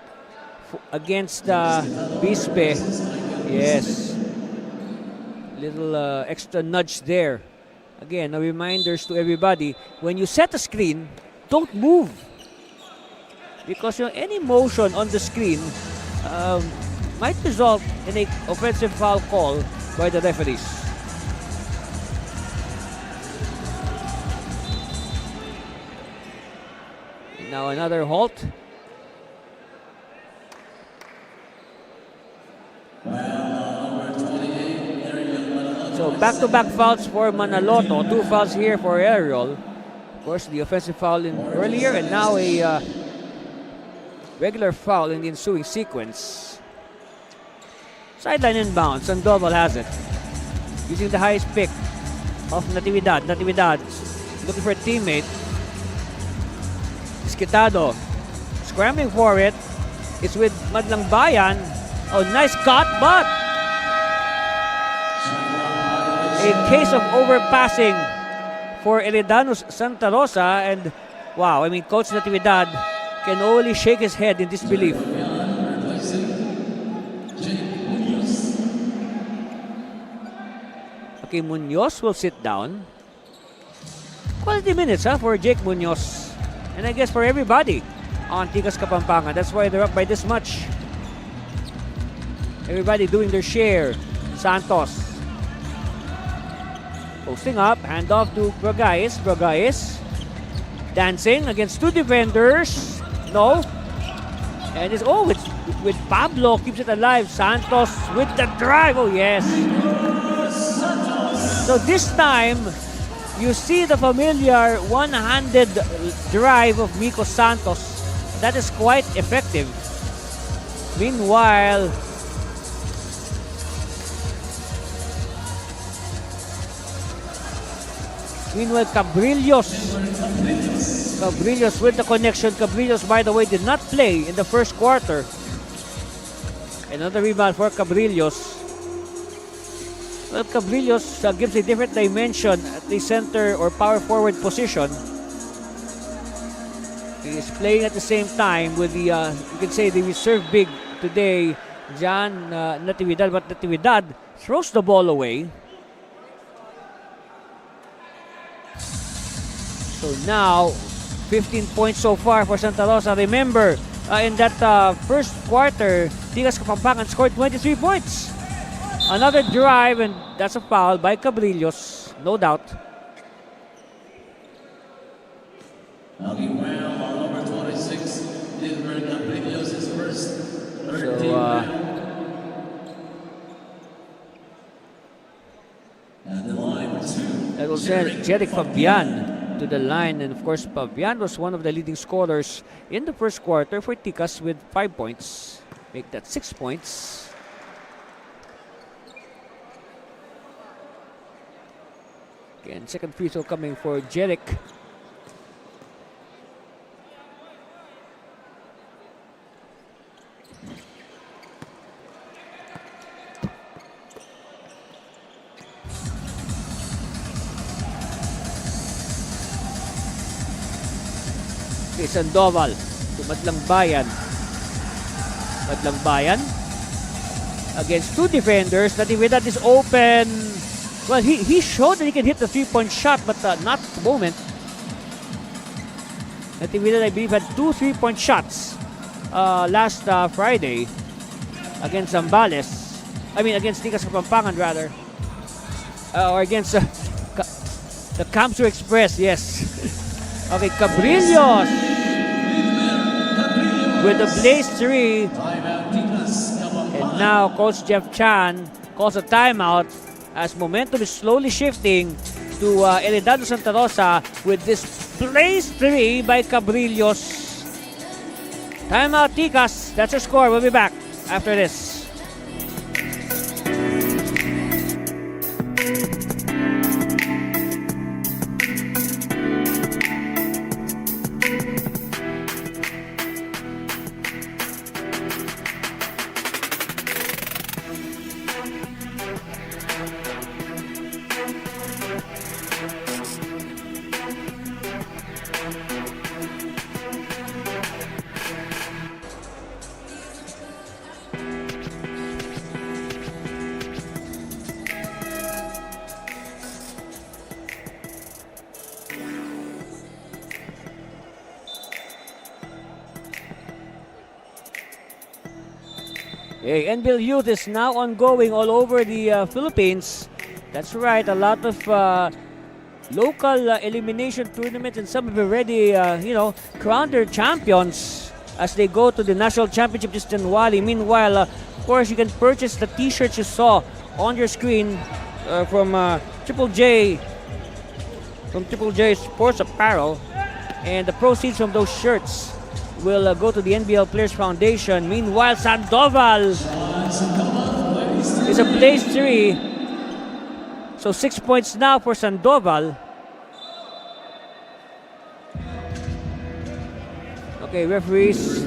against Bisbe. Yes, little extra nudge there. Again, a reminders to everybody, when you set a screen, don't move. Because any motion on the screen might result in an offensive foul call by the referees. Now another halt. So back-to-back fouls for Manaloto, 2 fouls here for Ariel. Of course, the offensive foul earlier, and now a regular foul in the ensuing sequence. Sideline inbound, Sandoval has it. Using the highest pick of Natividad. Natividad looking for a teammate. Esquitado scrambling for it. It's with Madlang Bayan. Oh, nice cut, but a case of overpassing for Eridanus Santa Rosa, and wow, I mean, Coach Natividad can only shake his head in disbelief. Okay, Munoz will sit down. Quality minutes for Jake Munoz, and I guess for everybody on Tikas Kapampangan. That's why they're up by this much. Everybody doing their share. Santos posting up, hand off to Bragais. Bragais dancing against 2 defenders. No. And it's with Pablo, keeps it alive. Santos with the drive. Oh yes. So this time you see the familiar one-handed drive of Miko Santos. That is quite effective. Meanwhile, Cabrillos with the connection. Cabrillos, by the way, did not play in the first quarter. Another rebound for Cabrillos. Well, Cabrillos gives a different dimension at the center or power forward position. He is playing at the same time with the, you can say, the reserve big today, John Natividad. But Natividad throws the ball away. So now, 15 points so far for Santa Rosa. Remember, in that first quarter, Tikas Kapampangan scored 23 points. Another drive, and that's a foul by Cabrillos, no doubt. Knocking well on number 26, Iriga Cabrillos is first. 13 and the line for 2. That will send Jeric Fabian to the line, and of course Fabian was one of the leading scorers in the first quarter for Tikas with 5 points. Make that 6 points. Again, second free throw coming for Jeric. Okay, Sandoval to Madlang Bayan. Madlang Bayan against two defenders. Natividad is open. Well, he showed that he can hit the three-point shot, but not at the moment. Natividad, I believe, had 2 3-point shots last Friday against Zambales. I mean, against Tikas Kapampangan, rather. Or against the Kamsu Express, yes. Okay, Cabrillos with the blaze 3. And now Coach Jeff Chan calls a timeout as momentum is slowly shifting to Eridanus Santa Rosa with this blaze 3 by Cabrillos. Timeout, Tikas. That's your score. We'll be back after this. Hey, NBL Youth is now ongoing all over the Philippines. That's right, a lot of local elimination tournaments, and some have already, crowned their champions as they go to the national championship this January. Meanwhile, of course, you can purchase the t-shirts you saw on your screen from Triple J Sports Apparel, and the proceeds from those shirts will go to the NBL Players Foundation. Meanwhile, Sandoval is a blaze 3. So 6 points now for Sandoval. Okay, referees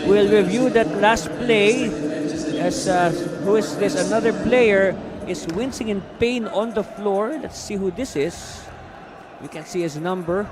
will review that last play as who is this? Another player is wincing in pain on the floor. Let's see who this is. We can see his number.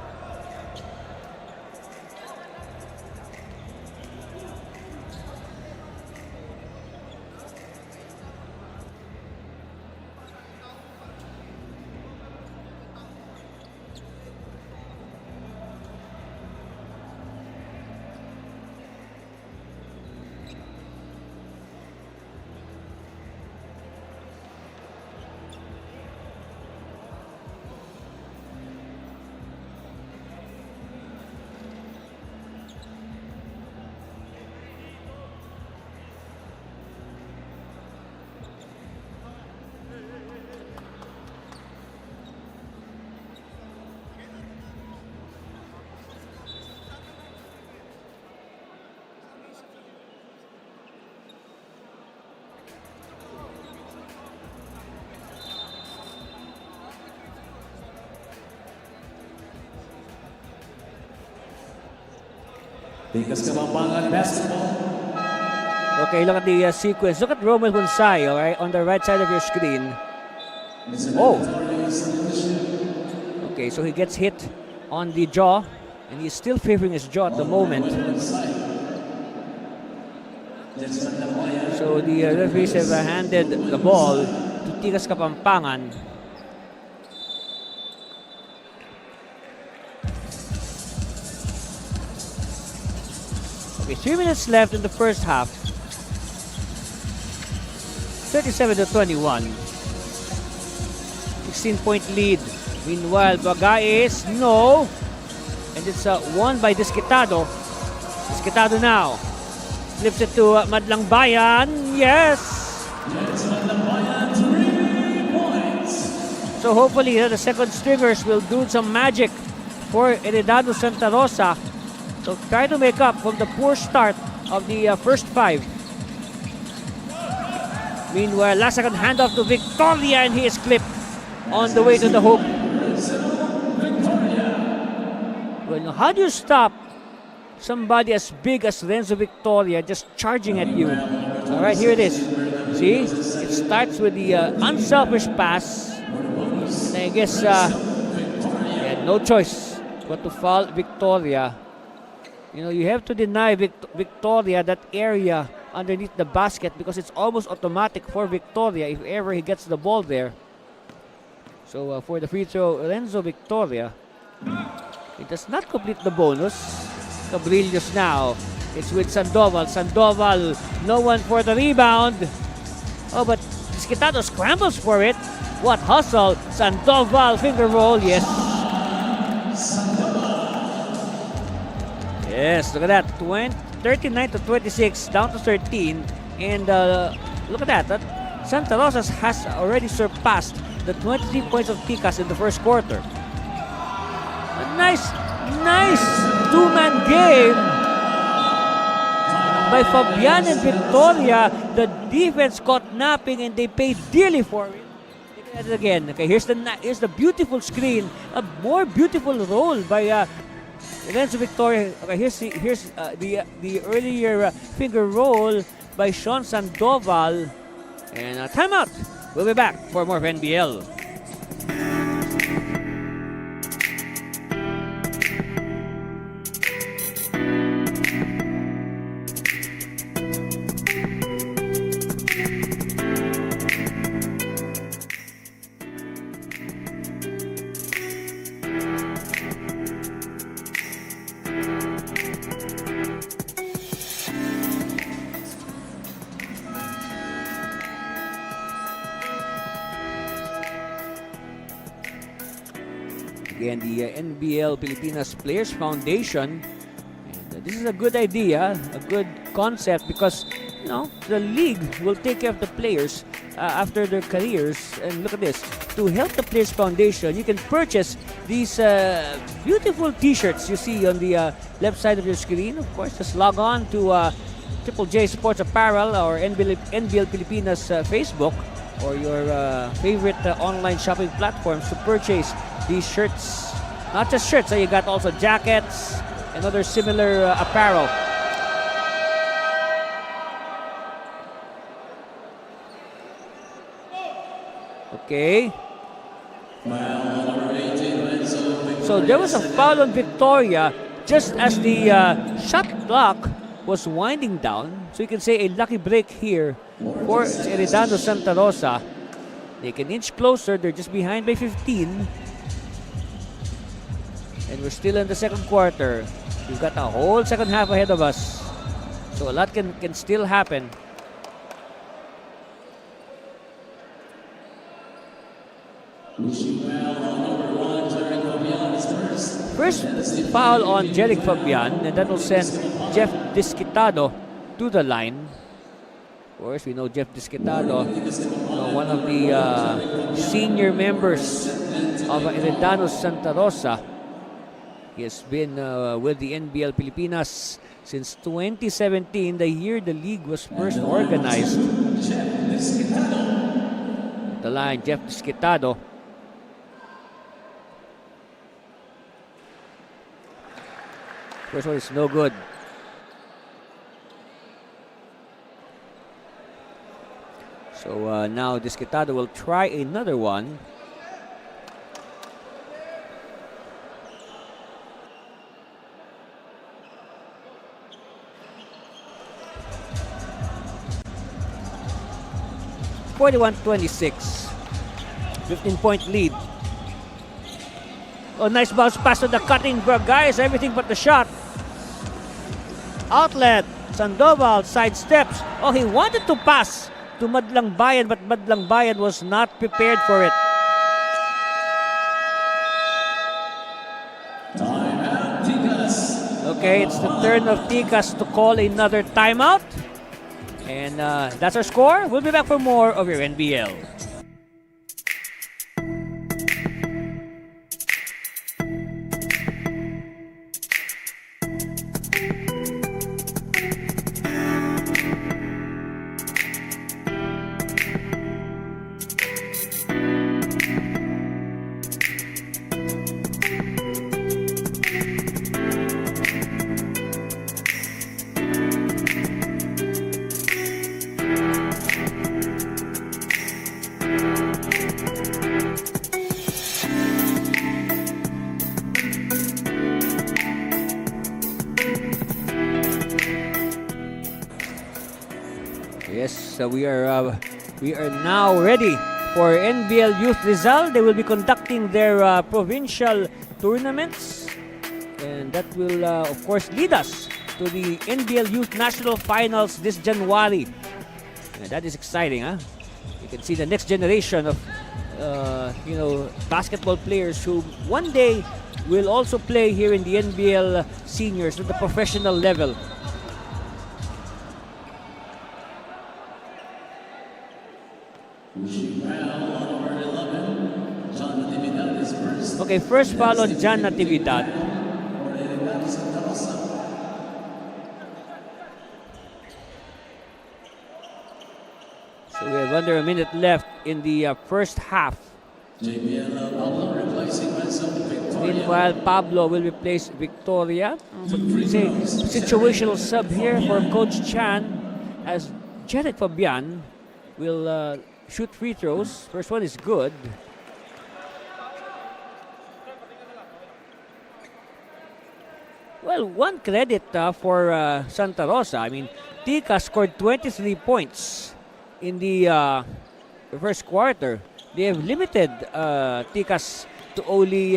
Tikas Kapampangan basketball. Okay, look at the sequence. Look at Romel Hunsay, all right, on the right side of your screen. Oh. Okay, so he gets hit on the jaw, and he's still favoring his jaw at the moment. So the referees have handed the ball to Tikas Kapampangan. Okay, 3 minutes left in the first half. 37-21. 16-point lead. Meanwhile, Bagais, no. And it's won by Disquitado. Disquitado now. Flips it to Madlang Bayan. Yes! So hopefully the second stringers will do some magic for Eridanus Santa Rosa. So try to make up from the poor start of the first 5. Meanwhile, last second handoff to Victoria, and he is clipped on the way to the hoop. Well, how do you stop somebody as big as Renzo Victoria just charging at you? All right, here it is. See, it starts with the unselfish pass. And I guess he had no choice but to foul Victoria. You know, you have to deny Victoria that area underneath the basket because it's almost automatic for Victoria if ever he gets the ball there. So for the free throw, Renzo Victoria, he does not complete the bonus. Cabrillos now. It's with Sandoval. Sandoval, no one for the rebound. Oh, but Disquitado scrambles for it. What hustle. Sandoval, finger roll, yes. Yes, look at that. 39-26, down to 13. And look at that. Santa Rosa has already surpassed the 23 points of Tikas in the first quarter. A nice two-man game by Fabian and Victoria. The defense caught napping and they paid dearly for it. Look at it again. Okay, here's the beautiful screen. A more beautiful roll by Renzo Victoria. Okay, here's the earlier finger roll by Sean Sandoval. And timeout. We'll be back for more of NBL. Again, the NBL Pilipinas Players Foundation. And this is a good idea, a good concept because, you know, the league will take care of the players after their careers. And look at this. To help the Players Foundation, you can purchase these beautiful t-shirts you see on the left side of your screen. Of course, just log on to Triple J Sports Apparel or NBL Pilipinas Facebook or your favorite online shopping platforms to purchase these shirts. Not just shirts, you got also jackets and other similar apparel. Okay. So there was a foul on Victoria just as the shot clock was winding down. So you can say a lucky break here for Eridanus Santa Rosa. They can inch closer. They're just behind by 15. And we're still in the second quarter. We've got a whole second half ahead of us. So a lot can still happen. First foul on Jeric Fabian, and that will send Jeff Disquitado to the line. Of course, we know Jeff Disquitado, one of the senior members of Eridanus Santa Rosa. He has been with the NBL Pilipinas since 2017, the year the league was first organized. The line, Jeff Disquitado. First one is no good. So now Disquitado will try another one. (41-26), 15-point lead. Oh, nice bounce pass to the cutting guys, everything but the shot. outlet. Sandoval sidesteps. Oh, he wanted to pass to Madlang Bayan, but Madlang Bayan was not prepared for it. Timeout, Tikas. Okay, it's the turn of Tikas to call another timeout. And that's our score. We'll be back for more of your NBL. Yes, we are now ready for NBL Youth Rizal. They will be conducting their provincial tournaments, and that will, of course, lead us to the NBL Youth National Finals this January. And that is exciting, huh? You can see the next generation of, basketball players who one day will also play here in the NBL seniors at the professional level. Okay, first foul on John Natividad. So we have under a minute left in the first half. Meanwhile, Pablo will replace Victoria. It's a situational sub here for Coach Chan, as Janet Fabian will shoot free throws. First one is good. Well, one credit for Santa Rosa. I mean, Tika scored 23 points in the first quarter. They have limited Tikas to only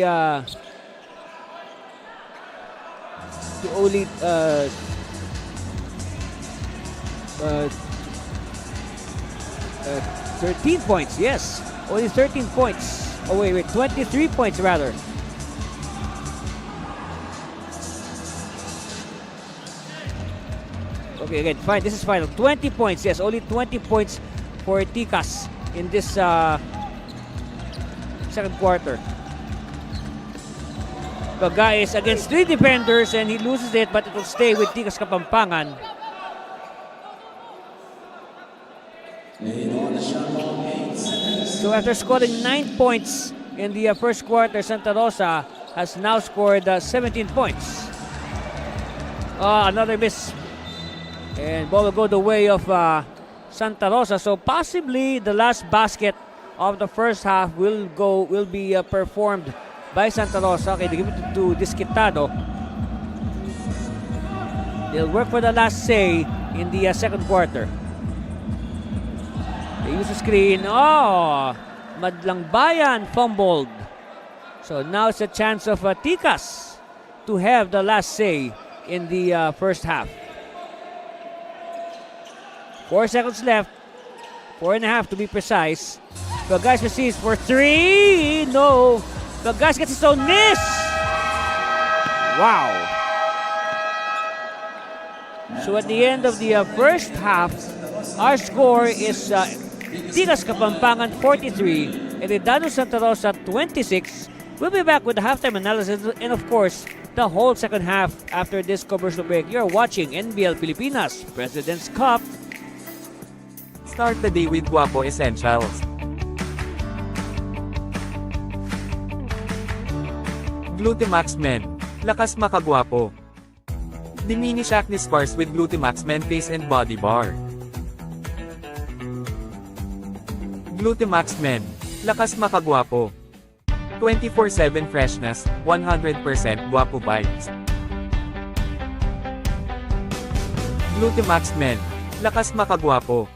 13 points. Yes, only 13 points. Oh wait, 23 points rather. Okay, again, fine. This is final. 20 points. Yes, only 20 points for Tikas in this second quarter. The guy is against 3 defenders and he loses it, but it will stay with Tikas Kapampangan. So after scoring 9 points in the first quarter, Santa Rosa has now scored 17 points. Another miss. And ball will go the way of Santa Rosa. So possibly the last basket of the first half will be performed by Santa Rosa. Okay, they give it to Disquitado. They'll work for the last say in the second quarter. They use the screen. Oh, Madlang Bayan fumbled. So now it's a chance of Tikas to have the last say in the first half. 4 seconds left. 4.5 to be precise. Pagas receives for 3. No. Pagas gets his own miss. Wow. So at the end of the first half, our score is Tikas Kapampangan 43, Eridanus Santa Rosa 26. We'll be back with the halftime analysis and of course, the whole second half after this commercial break. You're watching NBL Pilipinas President's Cup. Start the day with Guapo Essentials. Glutamax Men. Lakas makagwapo. Diminish acne scars with Glutamax Men Face and Body Bar. Glutamax Men. Lakas makagwapo. 24/7 freshness, 100% Guapo vibes. Glutamax Men. Lakas makagwapo.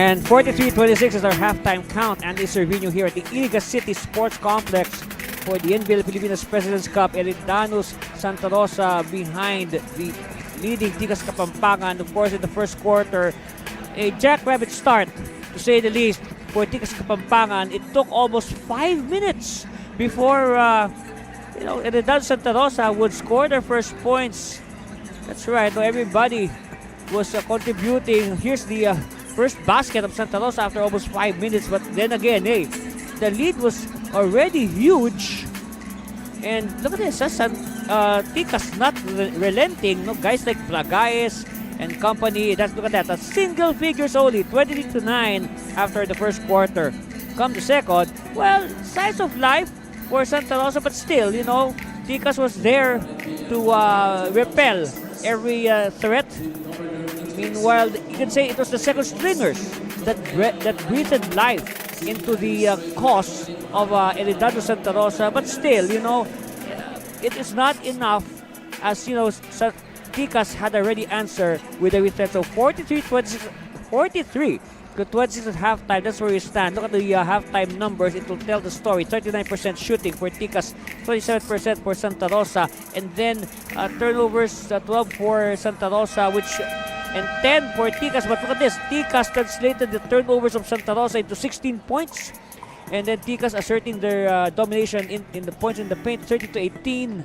And 43-26 is our halftime count. Andy Servino here at the Iriga City Sports Complex for the NBL Pilipinas President's Cup. Eridanus Santa Rosa behind the leading Tikas Kapampangan. Of course, in the first quarter, a jackrabbit start, to say the least, for Tikas Kapampangan. It took almost 5 minutes before Eridanus Santa Rosa would score their first points. That's right. No, everybody was contributing. Here's the first basket of Santa Rosa after almost 5 minutes. But then again, the lead was already huge. And look at this, Tikas not relenting. No, guys like Blagaes and company. Look at that. A single figures only, 23-9 after the first quarter. Come the second, well, size of life for Santa Rosa, but still, Tikas was there to repel every threat. Meanwhile, you can say it was the second stringers that breathed life into the cause of Eridanus Santa Rosa. But still, it is not enough, as Tikas had already answered with a threat. So 43-26 at halftime. That's where we stand. Look at the halftime numbers. It will tell the story. 39% shooting for Tikas, 27% for Santa Rosa, and then turnovers 12 for Santa Rosa, and 10 for Tikas. But look at this. Tikas translated the turnovers of Santa Rosa into 16 points. And then Tikas asserting their domination in the points in the paint, 30-18.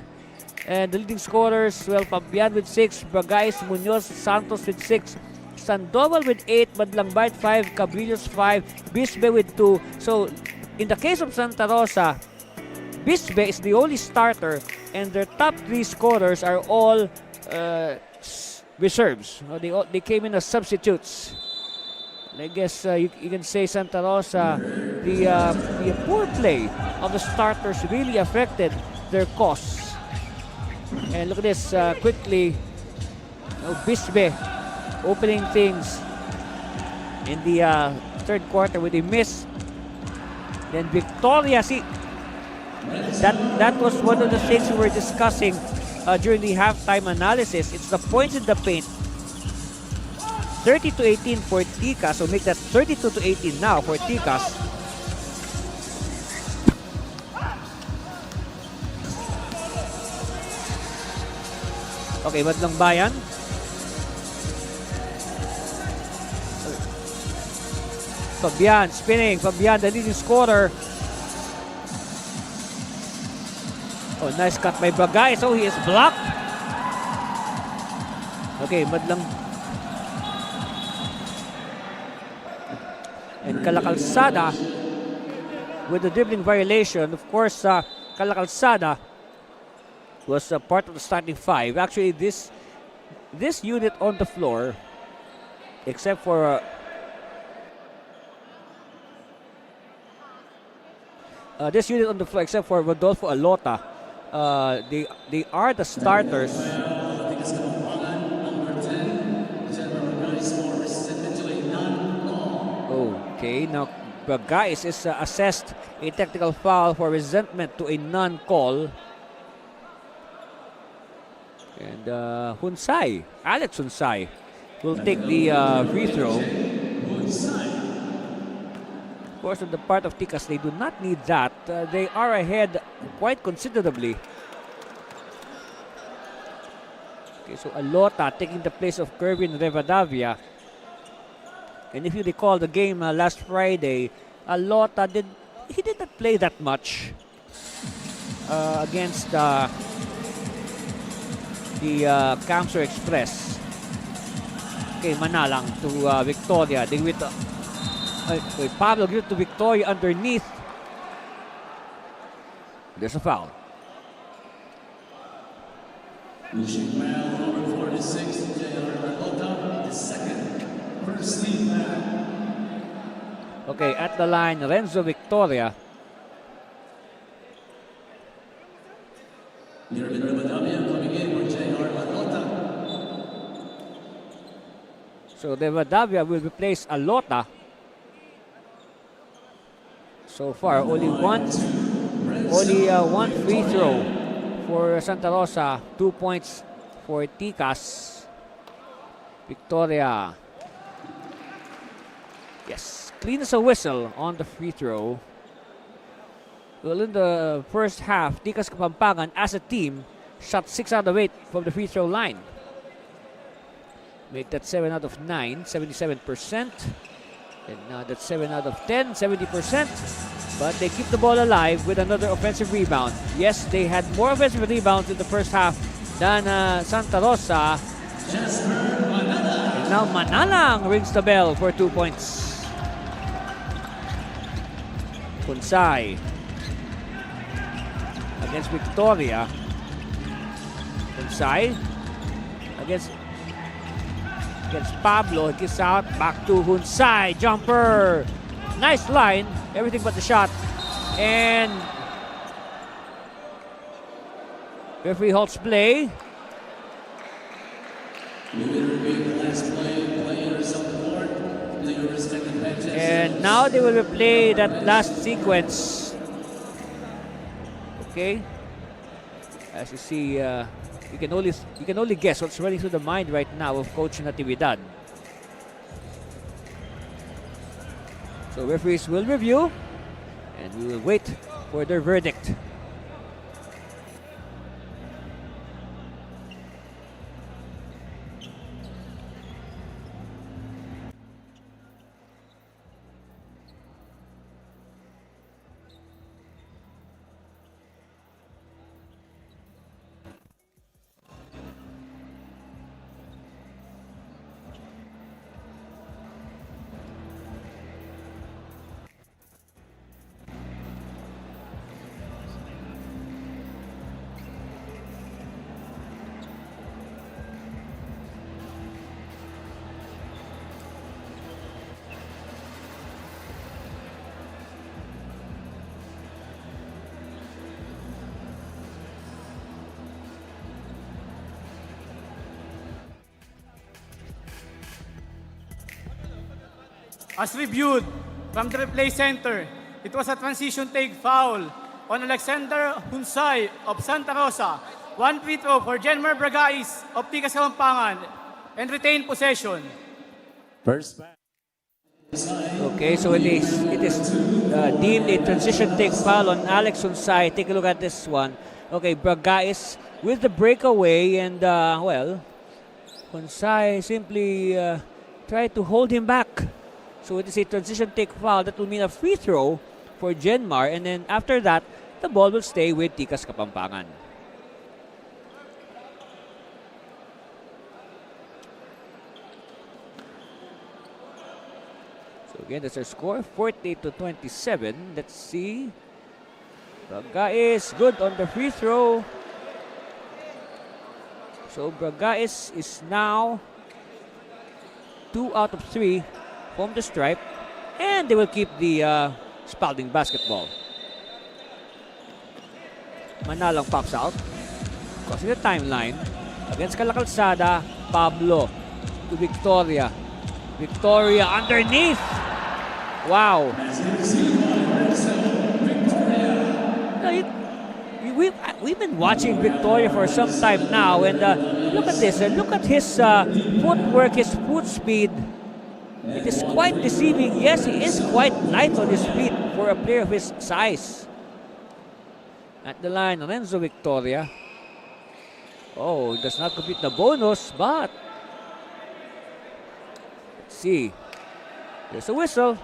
And the leading scorers, well, Fabian with 6, Bagais, Munoz, Santos with 6, Sandoval with 8, Badlangbait 5, Cabrillos 5, Bisbe with 2. So, in the case of Santa Rosa, Bisbe is the only starter, and their top 3 scorers are all reserves. They came in as substitutes. I guess you can say Santa Rosa, the poor play of the starters really affected their cause. And look at this, quickly, Bisbe opening things in the third quarter with a miss. Then Victoria, see, that was one of the things we were discussing during the halftime analysis. It's the points in the paint. 30-18 for Tikas, so make that 32-18 now for Tikas. Okay, Badlangbayan. Fabian spinning. Fabian, the leading scorer. Oh, nice cut by Bagay. So he is blocked. Okay, Madlang. And Calakalsada with the dribbling violation. Of course, Calakalsada was part of the starting 5. Actually, this unit on the floor, except for this unit on the floor, except for Rodolfo Alota, they are the starters. Okay, now Bagais is assessed a technical foul for resentment to a non-call. And Alex Hunsay will take the free throw. Of course, on the part of Tikas, they do not need that. They are ahead quite considerably. Okay, so Alota taking the place of Kervin Revadavia. And if you recall the game last Friday, Alota did not play that much against the Camsor Express. Okay, Manalang to Victoria. They with Pablo give it to Victoria underneath. There's a foul. Pushing man number 46, J.R. Alota, is second. First team man. Okay, at the line, Renzo Victoria. So Revadavia will replace Alota. So far, only one free throw for Santa Rosa, 2 points for Tikas. Victoria. Yes, clean as a whistle on the free throw. Well, in the first half, Tikas Kapampangan as a team shot 6 out of 8 from the free throw line. Make that 7 out of 9, 77%. And now that's 7 out of 10, 70%. But they keep the ball alive with another offensive rebound. Yes, they had more offensive rebounds in the first half than Santa Rosa. And now Manalang rings the bell for 2 points. Kunsay against Victoria. Kunsay against Pablo. It gets out. Back to Kunsay. Jumper. Nice line. Everything but the shot. And referee halts play. And now they will replay that last sequence. Okay. As you see, you can only guess what's running through the mind right now of Coach Natividad. So referees will review, and we will wait for their verdict. As reviewed from the replay center, it was a transition take foul on Alexander Hunsay of Santa Rosa. One free throw for Jenmar Bragais of Tikas Kapampangan and retain possession. First back. Okay, so it is deemed a transition take foul on Alex Hunsay. Take a look at this one. Okay, Bragais with the breakaway, and well, Hunsay simply tried to hold him back. So it is a transition take foul. That will mean a free throw for Jenmar, and then after that, the ball will stay with Tikas Kapampangan. So again, that's our score, 40-27. Let's see. Bragais good on the free throw. So Bragais is now 2 out of 3 from the stripe, and they will keep the Spalding basketball. Manalang pops out, crossing the timeline against Calacalzada. Pablo to Victoria. Victoria underneath. Wow. We've been watching Victoria for some time now, and look at this. Look at his footwork, his foot speed. It is quite deceiving. Yes, he is quite light on his feet for a player of his size. At the line, Renzo Victoria. Oh, he does not complete the bonus, but let's see. There's a whistle.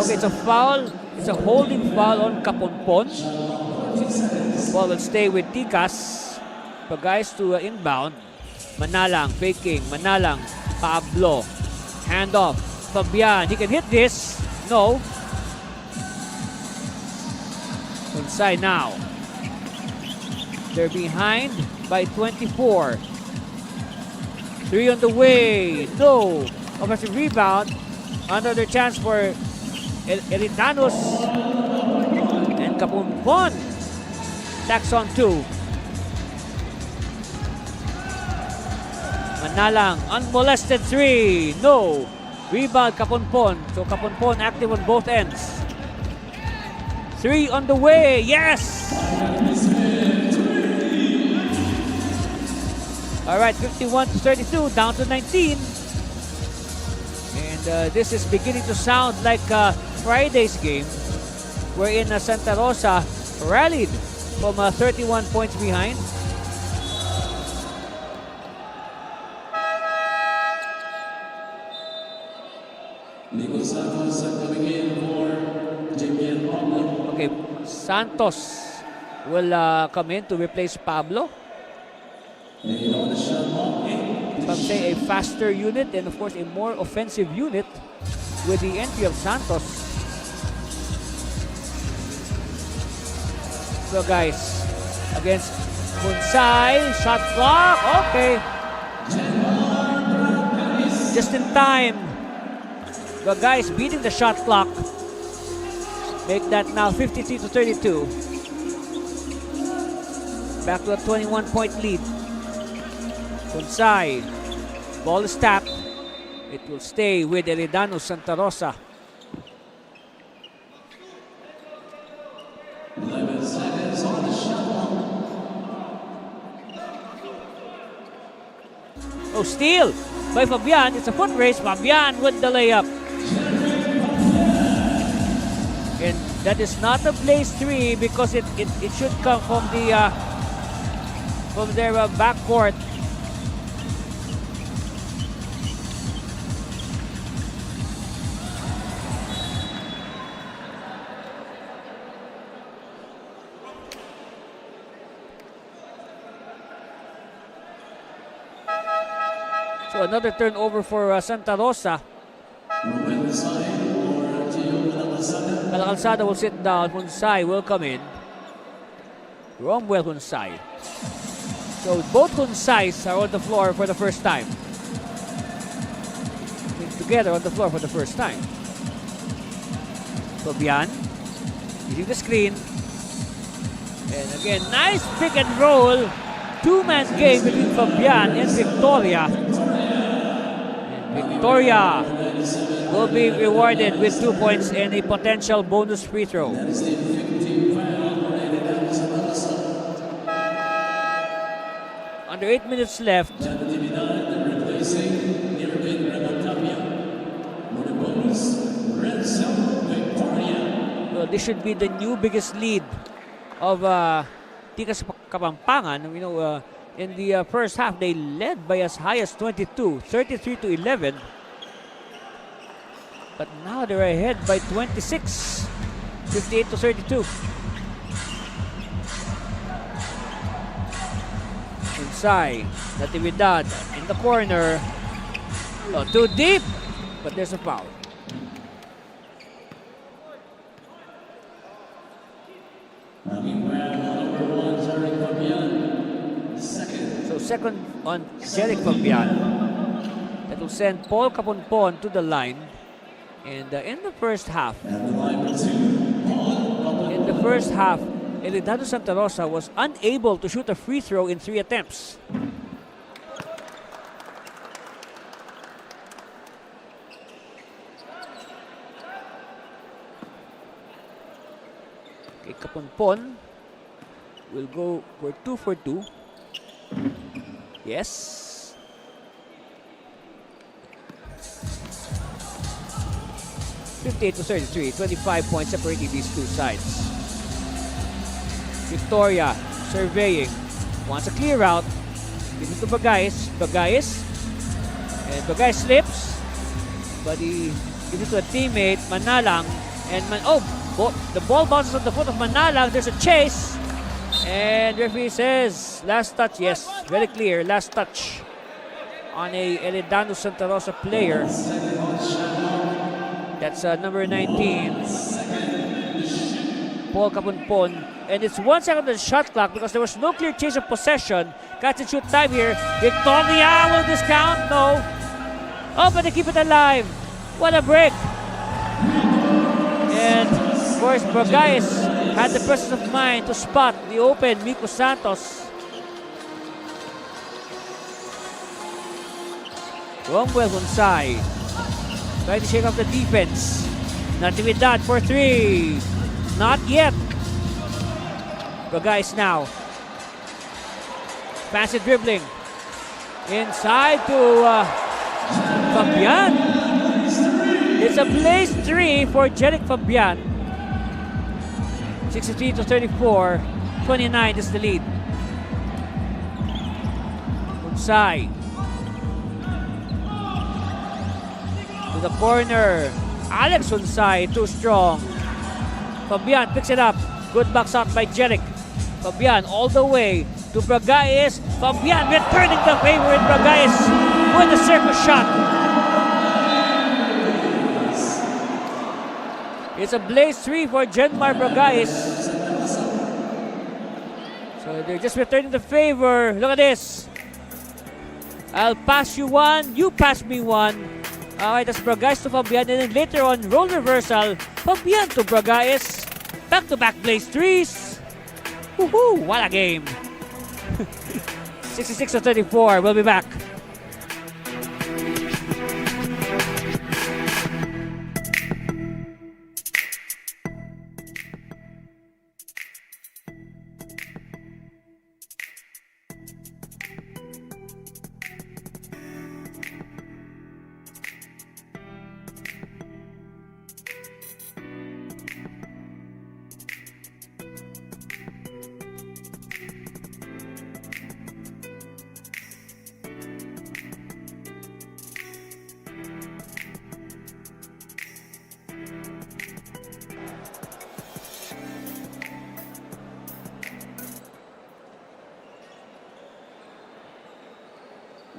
Okay, it's a foul. It's a holding foul on Kaponpon. Ball will stay with Tikas. Guys to inbound. Manalang faking. Manalang. Pablo. Handoff. Fabian. He can hit this. No. Inside now. They're behind by 24. 3 on the way. No. Offensive rebound. Another chance for Eridanus. And Kapumpongan tacks on 2. Manalang, unmolested 3. No. Rebound, Kapumpongan. So Kapumpongan active on both ends. 3 on the way. Yes! All right. right, 51-32, down to 19. And this is beginning to sound like Friday's game, wherein Santa Rosa rallied from 31 points behind. Okay, Santos will come in to replace Pablo. From say a faster unit and of course a more offensive unit with the entry of Santos. So guys, against Hunsay, shot clock, okay. Just in time. The guys beating the shot clock. Make that now 53-32. Back to a 21-point lead. Hunsay. Ball is tapped. It will stay with Eridanus Santa Rosa. 11 seconds on the shot clock. Oh, steal by Fabian. It's a foot race. Fabian with the layup. And that is not a blaze three because it should come from the from their backcourt. So another turnover for Santa Rosa. Calzada will sit down. Hunsay will come in. Romwell Hunsay. So both Hunsays are on the floor for the first time. Together on the floor for the first time. Fabian using the screen. And again, nice pick and roll. Two-man game between Fabian and Victoria. And Victoria will be rewarded with 2 points and a potential bonus free throw. Under 8 minutes left. Well, this should be the new biggest lead of Tikas Kapampangan. You know, in the first half, they led by as high as 22, 33-11. But now they're ahead by 26, 58-32. Inside, Natividad in the corner. Oh, too deep, but there's a foul. So second on Jeric Fabian. That will send Paul Caponpon to the line. And in the first half, Eridanus Santa Rosa was unable to shoot a free throw in 3 attempts. Okay, Caponpon will go for 2 for 2. Yes. (58-33), 25 points separating these two sides. Victoria surveying, wants a clear out. Gives it to Bagais. And Bagais slips, but he gives it to a teammate, Manalang. And the ball bounces on the foot of Manalang. There's a chase, and referee says last touch. Yes, very clear, last touch on a Eridanus Santa Rosa player. That's number 19, Paul Caponpon. And it's 1 second on the shot clock because there was no clear change of possession. Catch and shoot time here. Victoria will discount. No. Oh, but they keep it alive. What a break. And of course, Bagais had the presence of mind to spot the open Miko Santos. Romwell Hunsay trying to shake off the defense. Natividad for 3. Not yet. Bagais now. Fancy dribbling. Inside to Fabian. It's a place 3 for Jeric Fabian. 63-34. 29 is the lead. Unsay. To the corner. Alex Unsay, too strong. Fabian picks it up. Good box out by Jeric. Fabian all the way to Bragais. Fabian returning the favor in Bragais with a circle shot. It's a blaze 3 for Genmar Bragais. So they're just returning the favor. Look at this. I'll pass you one, you pass me one. Alright, that's Bragais to Fabian, and then later on, role reversal. Fabian to Bragais. Back-to-back blaze 3s. Woohoo! What a game. 66-34. We'll be back.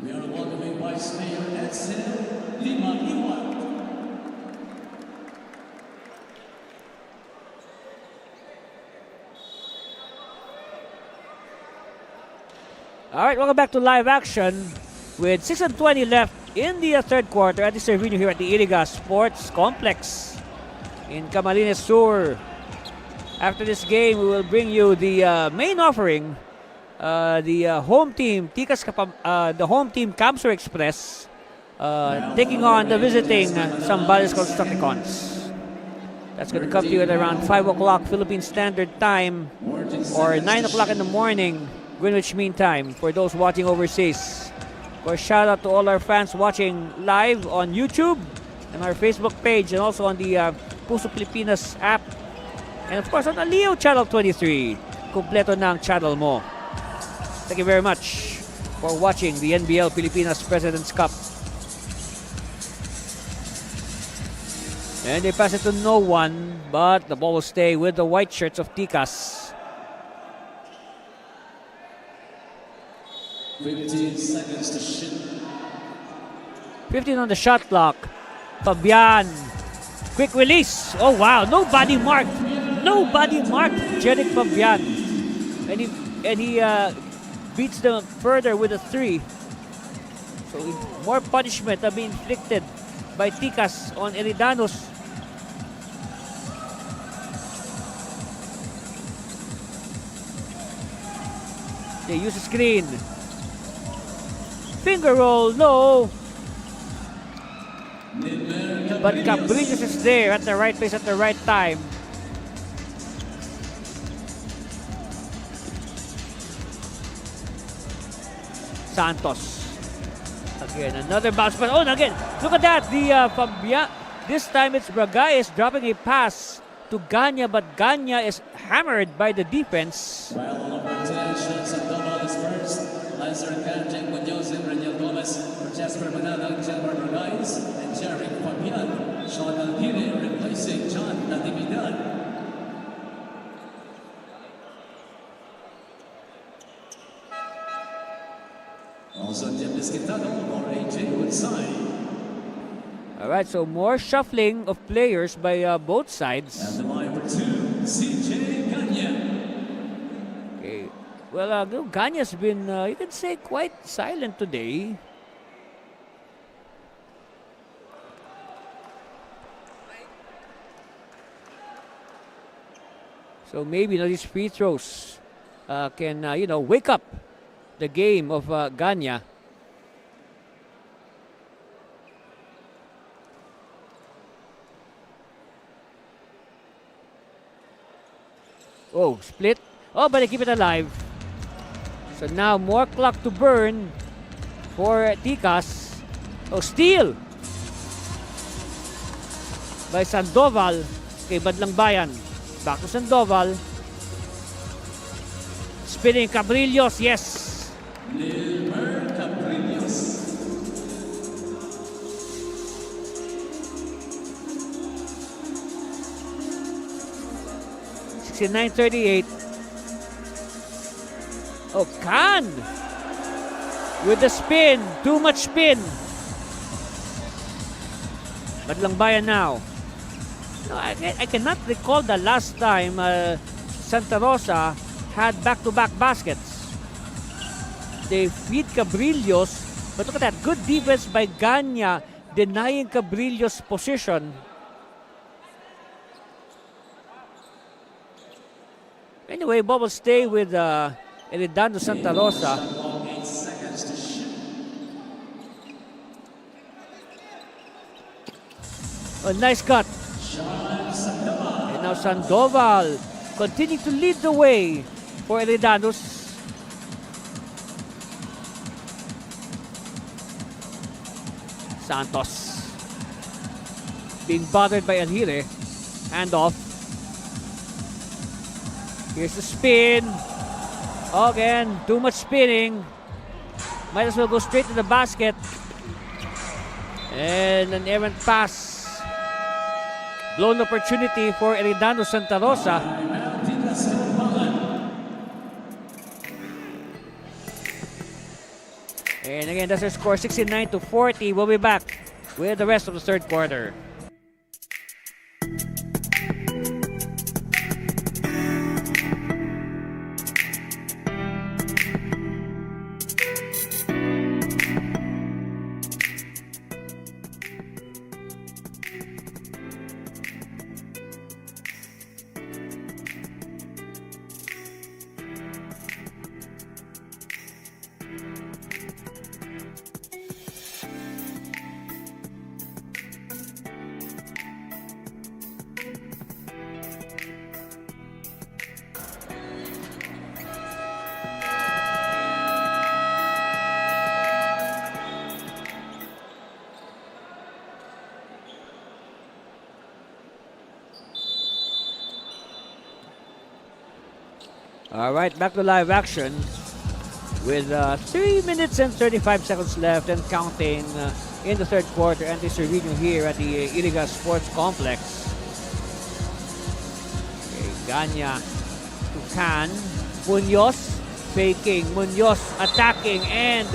We are welcoming Vice Mayor Edson Lima Iwan. Alright, welcome back to live action with 6:20 left in the third quarter at the Cervino here at the Iriga Sports Complex in Camarines Sur. After this game, we will bring you the main offering. The home team, Tikas the home team Camsur Express, taking on the visiting Zambales Constructicons. That's going to come to you at around 5 o'clock Philippine Standard Time or 9 o'clock in the morning Greenwich Mean Time for those watching overseas. Of course, shout out to all our fans watching live on YouTube and our Facebook page, and also on the Puso Pilipinas app, and of course on the Leo Channel 23. Kompleto na ang channel mo. Thank you very much for watching the NBL Pilipinas President's Cup. And they pass it to no one, but the ball will stay with the white shirts of Tikas. 15 seconds to shoot. 15 on the shot clock. Fabian. Quick release. Oh wow, nobody marked. Nobody marked Jeric Fabian. And he beats them further with a 3. So more punishment are being inflicted by Tikas on Eridanus. They use a screen. Finger roll, no. But Camarines is there at the right place at the right time. Santos. Again, another bounce. But oh, again, look at that. The Fabian. This time it's Bragais dropping a pass to Ganya, but Ganya is hammered by the defense. Well, number 10, shots at double is first. Lancer Kanjeng Munoz and Reniel Gomez for Jasper Manada, Genmar Bragais, and Jeric Fabian. Sean Alpine replacing John Natividad. Also, Jim Bisquitano for AJ Woodside. Alright, so more shuffling of players by both sides. And the line for 2, CJ Ganya. Okay. Well, Ganya's been, you can say, quite silent today. So maybe these free throws can, wake up the game of Ganya. Oh, split. Oh, but they keep it alive. So now more clock to burn for Tikas. Oh, steal by Sandoval kay Badlang Bayan. Back to Sandoval. Spinning Cabrillos, yes. Nilmer Cabrillos. $69.38. Oh, Khan with the spin. Too much spin. Badlang Bayan now. No, I cannot recall the last time Santa Rosa had back-to-back baskets. They feed Cabrillos, but look at that. Good defense by Ganya, denying Cabrillos position. Anyway, Bob will stay with Eridanus Santa Rosa. A nice cut. And now Sandoval continuing to lead the way for Eridanus. Santos being bothered by Alhire. Hand off. Here's the spin. Again, too much spinning. Might as well go straight to the basket. And an errant pass. Blown opportunity for Eridanus Santa Rosa. And again, that's our score, 69-40. We'll be back with the rest of the third quarter. All right, back to live action with 3 minutes and 35 seconds left and counting in the third quarter. Andy Cervino here at the Iriga Sports Complex. Okay, Ganya to Khan. Munoz faking. Munoz attacking. And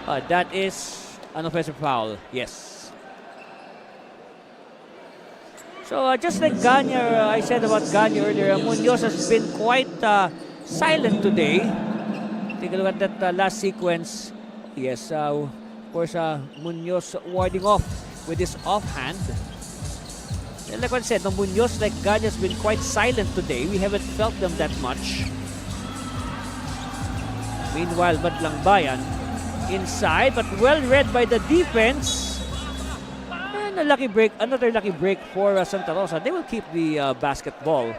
that is an offensive foul. Yes. So just like Ganya, I said about Ganya earlier, Munoz has been quite silent today. Take a look at that last sequence. Yes, of course, Munoz warding off with his offhand. And like I said, Munoz, like Ganya, has been quite silent today. We haven't felt them that much. Meanwhile, Badlang Bayan inside, but well read by the defense. And a lucky break, another lucky break for Santa Rosa. They will keep the basketball.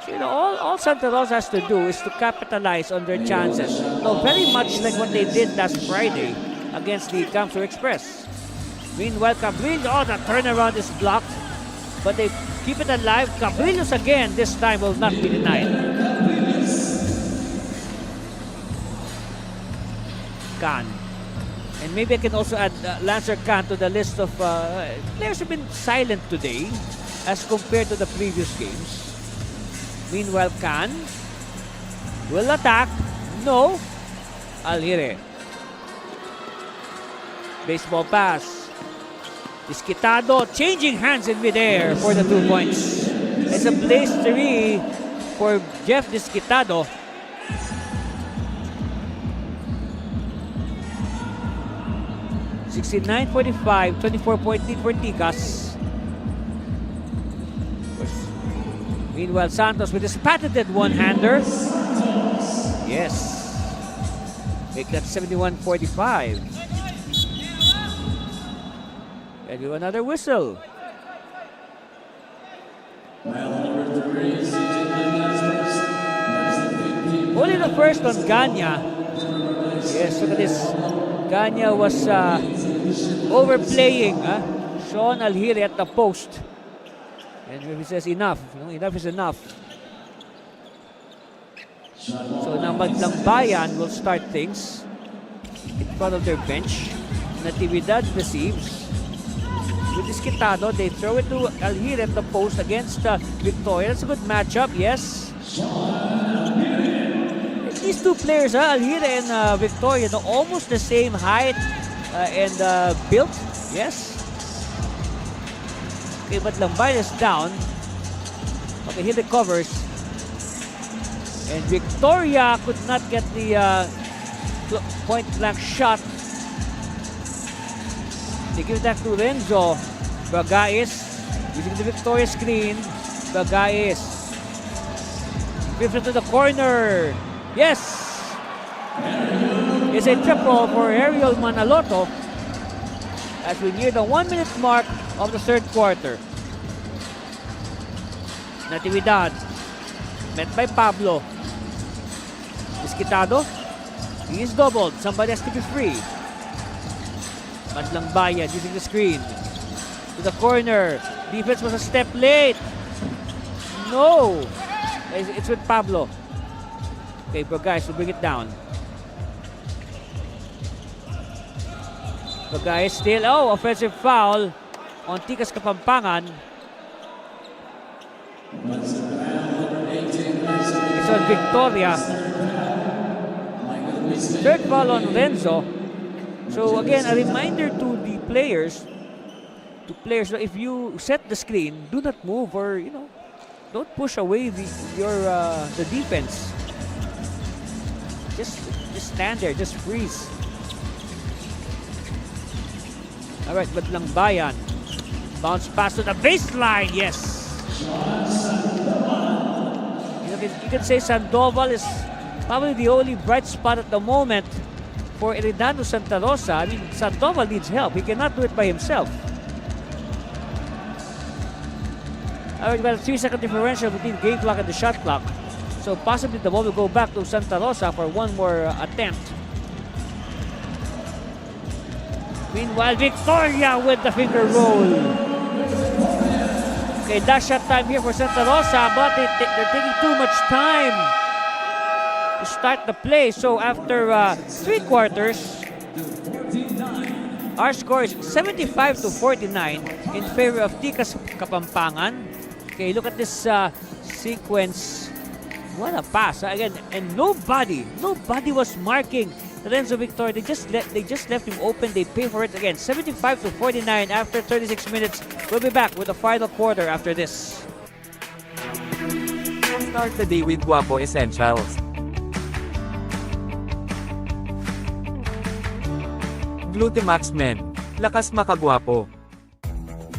You know, all Santa Rosa has to do is to capitalize on their chances. No, very much like what they did last Friday against the Camso Express. Meanwhile, Cabrillo, the turnaround is blocked, but they keep it alive. Cabrillos again, this time will not be denied. Khan. And maybe I can also add Lancer Khan to the list of players who have been silent today as compared to the previous games. Meanwhile, Khan will attack. No. Alhire. Baseball pass. Disquitado changing hands in midair for the 2 points. It's a blaze 3 for Jeff Disquitado. $69-45, 24-point lead for Tikas. Meanwhile, Santos with his patented one-hander. Yes. Make that 71-45. And do another whistle. Only the first on Ganya. Yes, look at this. Ganya was overplaying Sean Alhire at the post. And he says enough. Enough is enough. So now Maglambayan will start things in front of their bench. Natividad receives. With this Quitado, they throw it to Alhire at the post against Victoria. That's a good matchup, yes. These two players, Alhire and Victoria, almost the same height and build, yes. Okay, but Lambayan is down. Okay, he recovers. And Victoria could not get the point-blank shot. They give it back to Renzo. Bagais using the Victoria screen. Bagais. Gives it to the corner. Yes! It's a triple for Ariel Manaloto as we near the 1 minute mark of the third quarter. Natividad met by Pablo. Isquitado. He is doubled. Somebody has to be free. Maglambayan using the screen. To the corner. Defense was a step late. No! It's with Pablo. Okay, but guys, we'll bring it down. The guy is still, offensive foul on Tikas Kapampangan. It's on Victoria. Third foul on Renzo. So again, a reminder to the players, if you set the screen, do not move or, don't push away the defense. Just stand there, just freeze. All right, but Langbayan. Bounce pass to the baseline, yes. You can say Sandoval is probably the only bright spot at the moment for Eridanus Santa Rosa. I mean, Sandoval needs help. He cannot do it by himself. All right, well, 3-second differential between game clock and the shot clock. So possibly the ball will go back to Santa Rosa for one more attempt. Meanwhile, Victoria with the finger roll. Okay, dash shot time here for Santa Rosa, but they're taking too much time to start the play. So after 3 quarters, our score is 75-49 in favor of Tikas Kapampangan. Okay, look at this sequence. What a pass again, and nobody was marking Renzo Victoria. They just left him open. They pay for it again. 75-49 after 36 minutes. We'll be back with the final quarter after this. Start the day with Guapo Essentials. Glutamax Men. Lakas makagwapo.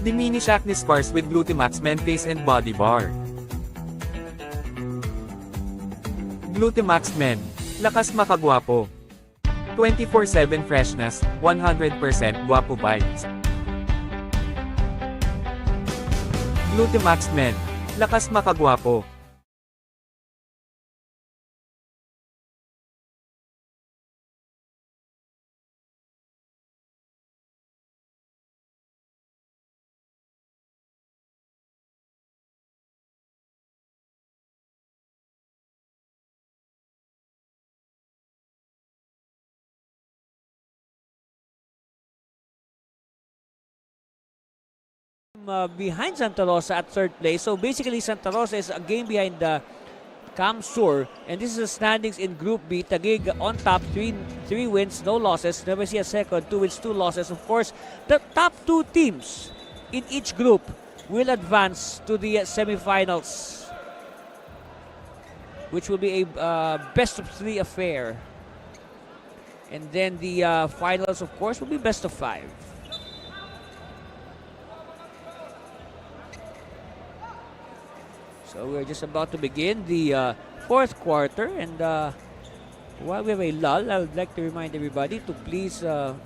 Diminish acne scars with Glutamax Men Face and Body Bar. Glutamax Men. Lakas makagwapo. 24/7 freshness, 100% guapo vibes. Glutamax Men. Lakas makagwapo. Behind Santa Rosa at third place. So basically, Santa Rosa is a game behind the Camsur, and this is the standings in Group B. Taguig on top, three wins, no losses. Never see a second, 2 wins, 2 losses. Of course, the top 2 teams in each group will advance to the semifinals, which will be a best of 3 affair. And then the finals, of course, will be best of 5. So we're just about to begin the 4th quarter, and while we have a lull, I would like to remind everybody to please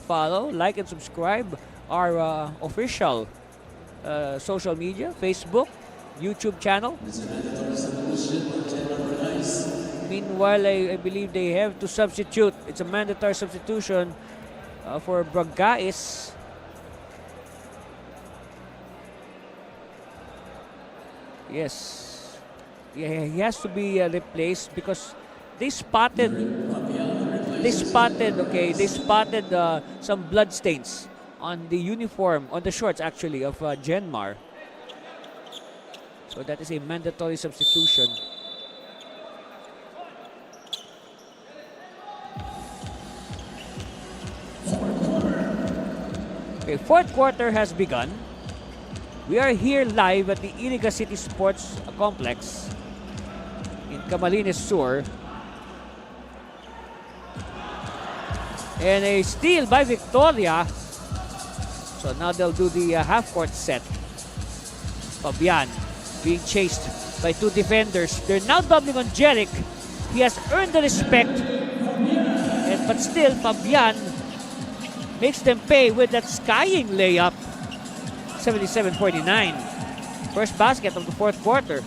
follow, like, and subscribe our official social media, Facebook, YouTube channel. Meanwhile, I believe they have to substitute. It's a mandatory substitution for Bragais. Yes. Yeah, he has to be replaced because they spotted some blood stains on the uniform, on the shorts actually, of Genmar. So that is a mandatory substitution. Okay, fourth quarter has begun. We are here live at the Iriga City Sports Complex in Camarines Sur. And a steal by Victoria. So now they'll do the half-court set. Fabian being chased by two defenders. They're now doubling on Jeric. He has earned the respect. But still, Fabian makes them pay with that skying layup. 77-49. First basket of the fourth quarter.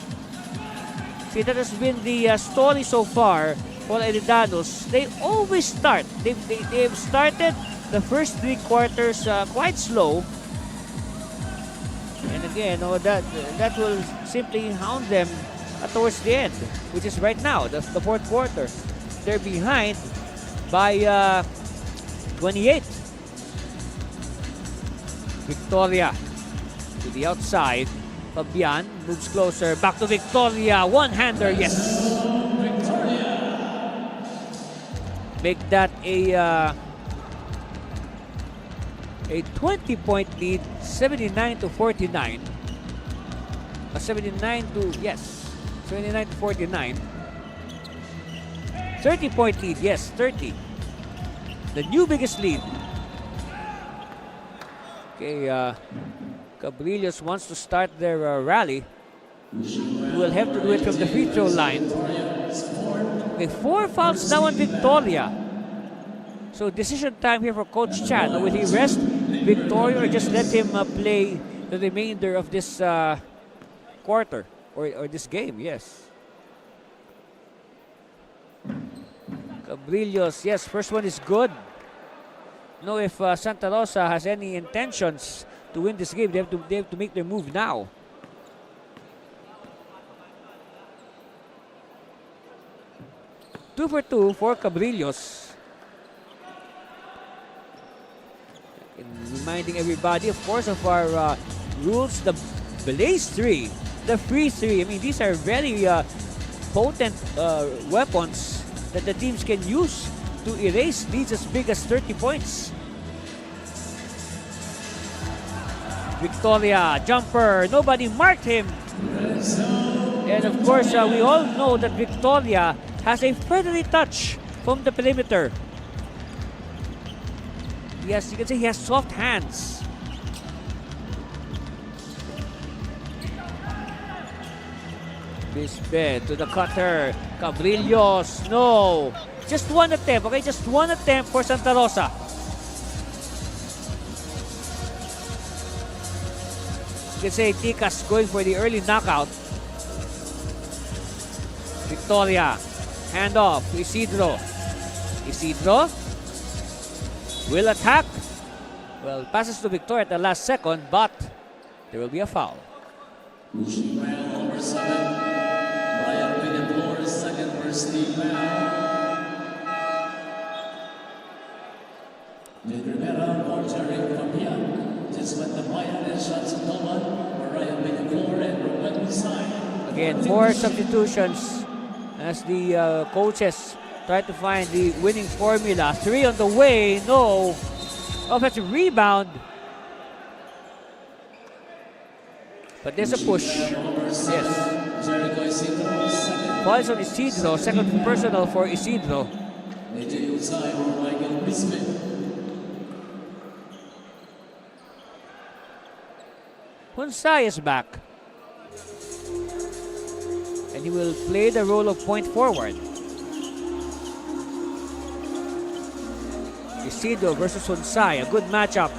See, that has been the story so far for Eridanus. They always start. They've started the first three quarters quite slow. And again, that will simply hound them towards the end, which is right now, the fourth quarter. They're behind by 28. Victoria to the outside. Fabian moves closer. Back to Victoria. One-hander, yes. Make that a 20-point lead, 79-49. 79 to 49. 30-point lead, yes, 30. The new biggest lead. Okay, Cabrillos wants to start their rally. He will have to do it from the free throw line. Okay, 4 fouls now on Victoria. So decision time here for Coach Chan. Will he rest Victoria or just let him play the remainder of this quarter or this game? Yes. Cabrillos, yes, first one is good. Know if Santa Rosa has any intentions to win this game, they have to make their move now. Two for two for Cabrillos. And reminding everybody, of course, of our rules, the Blaze 3, the Free 3. I mean, these are very potent weapons that the teams can use to erase leads as big as 30 points. Victoria, jumper, nobody marked him. And of course, we all know that Victoria has a feathery touch from the perimeter. Yes, you can say he has soft hands. Bisbet to the cutter. Cabrillos, no. Just one attempt, okay? Just one attempt for Santa Rosa. You can say Tikas going for the early knockout. Victoria, hand off to Isidro. Isidro will attack. Well, passes to Victoria at the last second, but there will be a foul. Number 7, Brian Villamor, second for Steve Brown. Rivera for Jeric Fabian. Just when the Brian and shots no one, Brian Villamor and Roman side. Again, 4 substitutions as the coaches try to find the winning formula. 3 on the way, no. Offensive rebound. But there's a push. Yes. Falls on Isidro. Second personal for Isidro. Hunsai is back. And he will play the role of point forward. Isidro versus Hunsai. A good matchup.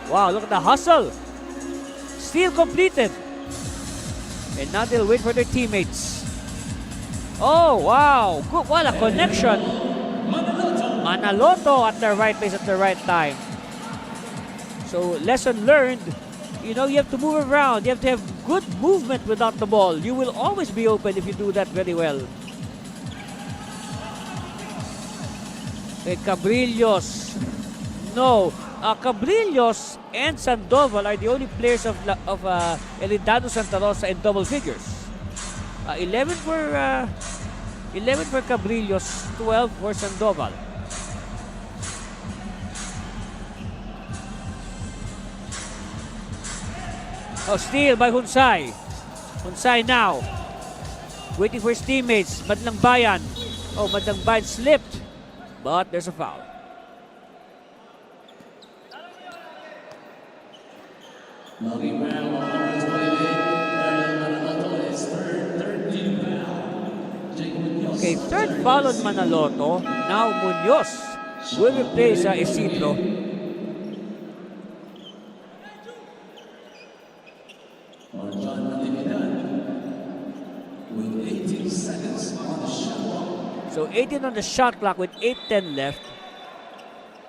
Wow, look at the hustle. Steal completed. And now they'll wait for their teammates. Oh, wow. Good. What a connection. Manaloto at the right place at the right time. So, lesson learned. You know, you have to move around. You have to have good movement without the ball. You will always be open if you do that very well. Okay, Cabrillos. No. Cabrillos and Sandoval are the only players of Eridanus Santa Rosa in double figures. 11 for Cabrillos, 12 for Sandoval. Oh, steal by Hunsay. Hunsay now. Waiting for his teammates. Madlang Bayan. Oh, Madlang Bayan slipped. But there's a foul. Okay, third foul on Manaloto. Now Munoz will replace Isidro. So 18 on the shot clock with 8:10 left.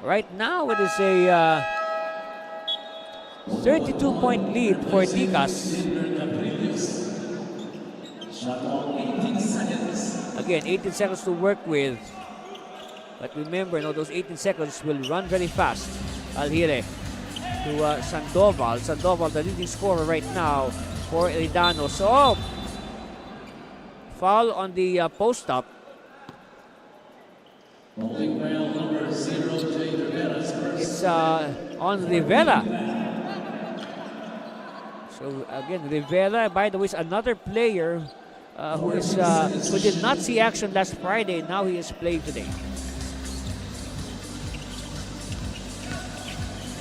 Right now it is a 32-point lead for Tikas. Again, 18 seconds to work with. But remember, those 18 seconds will run very fast. Alhire to Sandoval. Sandoval, the leading scorer right now for Eridanus. Oh! Foul on the post-up. It's on Rivera. So again, Rivera, by the way, is another player who did not see action last Friday. Now he is playing today.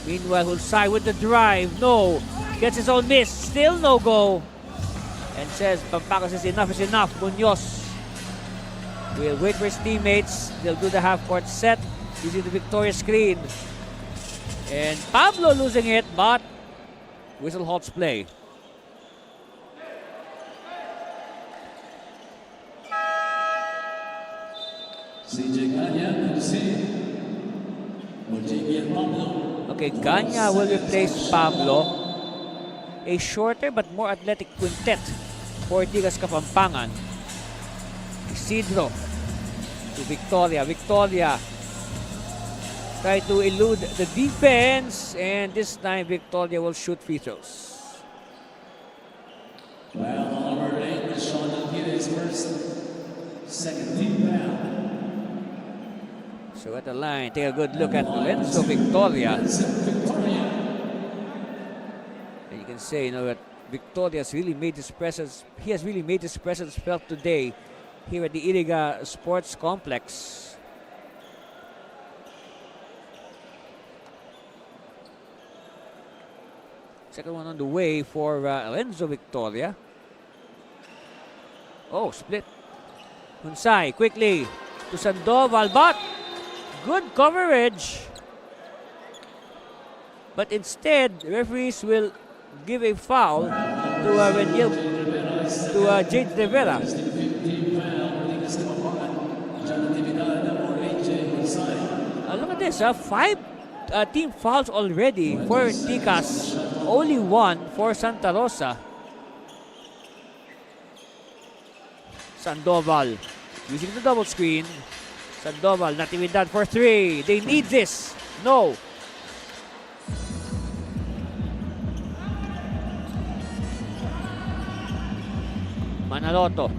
Meanwhile, Hulsay with the drive. No. Gets his own miss. Still no go. And says, Pampanga says enough is enough. Munoz will wait for his teammates. They'll do the half-court set using the Victoria screen. And Pablo losing it, but whistle halts play. Okay, Ganya will replace Pablo. A shorter but more athletic quintet for Tikas Kapampangan. Isidro to Victoria. Victoria try to elude the defense, and this time Victoria will shoot free throws. Well, number 8, Sean Gilles first, second team foul. So at the line, take a good look at Lorenzo Victoria. And you can say, that Victoria has really made his presence. He has really made his presence felt today here at the Iriga Sports Complex. Second one on the way for Lorenzo Victoria. Oh, split. Hunsay quickly to Sandoval, but good coverage. But instead, referees will give a foul to Jade Rivera. Look at this, 5 team fouls already for Tikas. Only 1 for Santa Rosa. Sandoval using the double screen. Sandoval, Natividad for 3. They need this. No. Manaloto.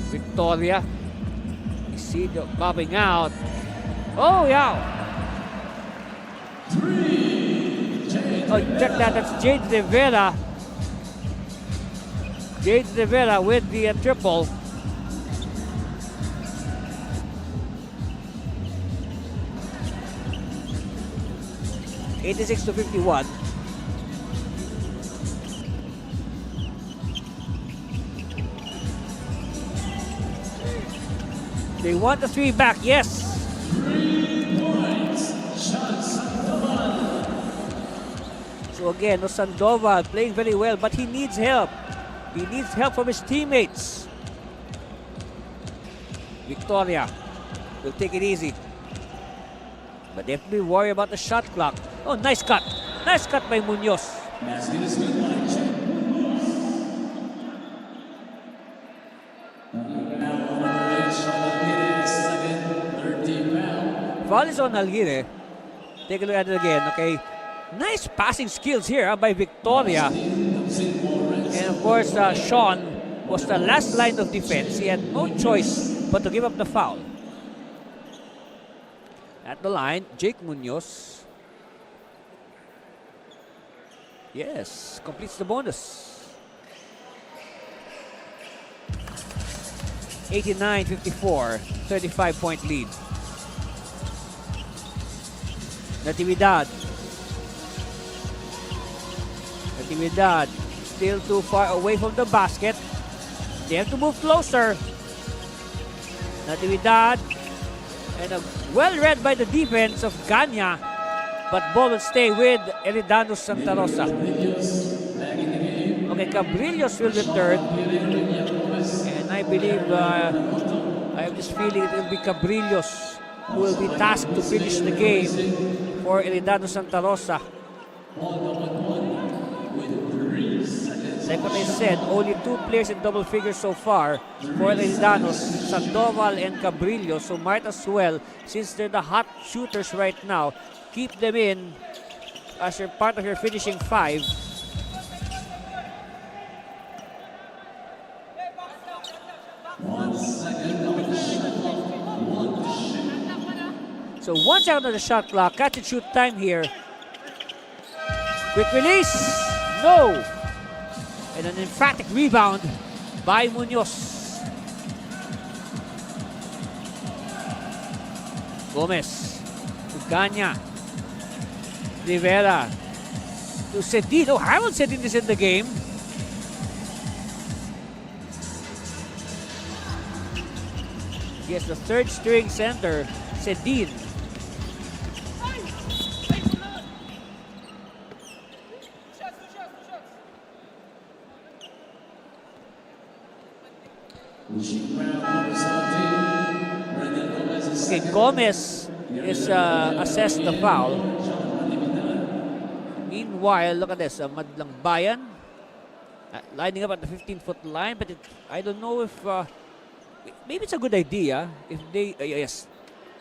Victoria. Isidro popping out. Oh, yeah. Oh, check that. That's Jade Rivera. Jade Rivera with the triple. (86-51). They want the 3 back, yes. 3 points. So again, Sandoval playing very well, but he needs help. He needs help from his teammates. Victoria will take it easy. But they have to be worried about the shot clock. Oh, nice cut. Nice cut by Munoz. Basket is good by Jack. Foul is on Alguire. Take a look at it again, okay? Nice passing skills here by Victoria. And of course, Sean was the last line of defense. He had no choice but to give up the foul. At the line, Jake Munoz. Yes, completes the bonus. 89-54, 35-point lead. Natividad still too far away from the basket. They have to move closer. Natividad, and well read by the defense of Ganya, but ball will stay with Eridanus Santa Rosa. Okay, Cabrillos will return, and I believe I have this feeling it will be Cabrillos who will be tasked to finish the game for Eridanus Santa Rosa. Like what I said, only 2 players in double figures so far for Eridanus, Sandoval and Cabrillo. So might as well, since they're the hot shooters right now, keep them in as your part of your finishing 5. So 1 second on the shot clock. Catch and shoot time here. Quick release. No. And an emphatic rebound by Munoz. Gomez to Ganya. Rivera to Sedin. Oh, Harold Sedin is in the game. Yes, the third string center, Sedin. Okay, Gomez is assessed the foul. Meanwhile, look at this, Madlang Bayan lining up at the 15-foot line, but I don't know if maybe it's a good idea if they yes,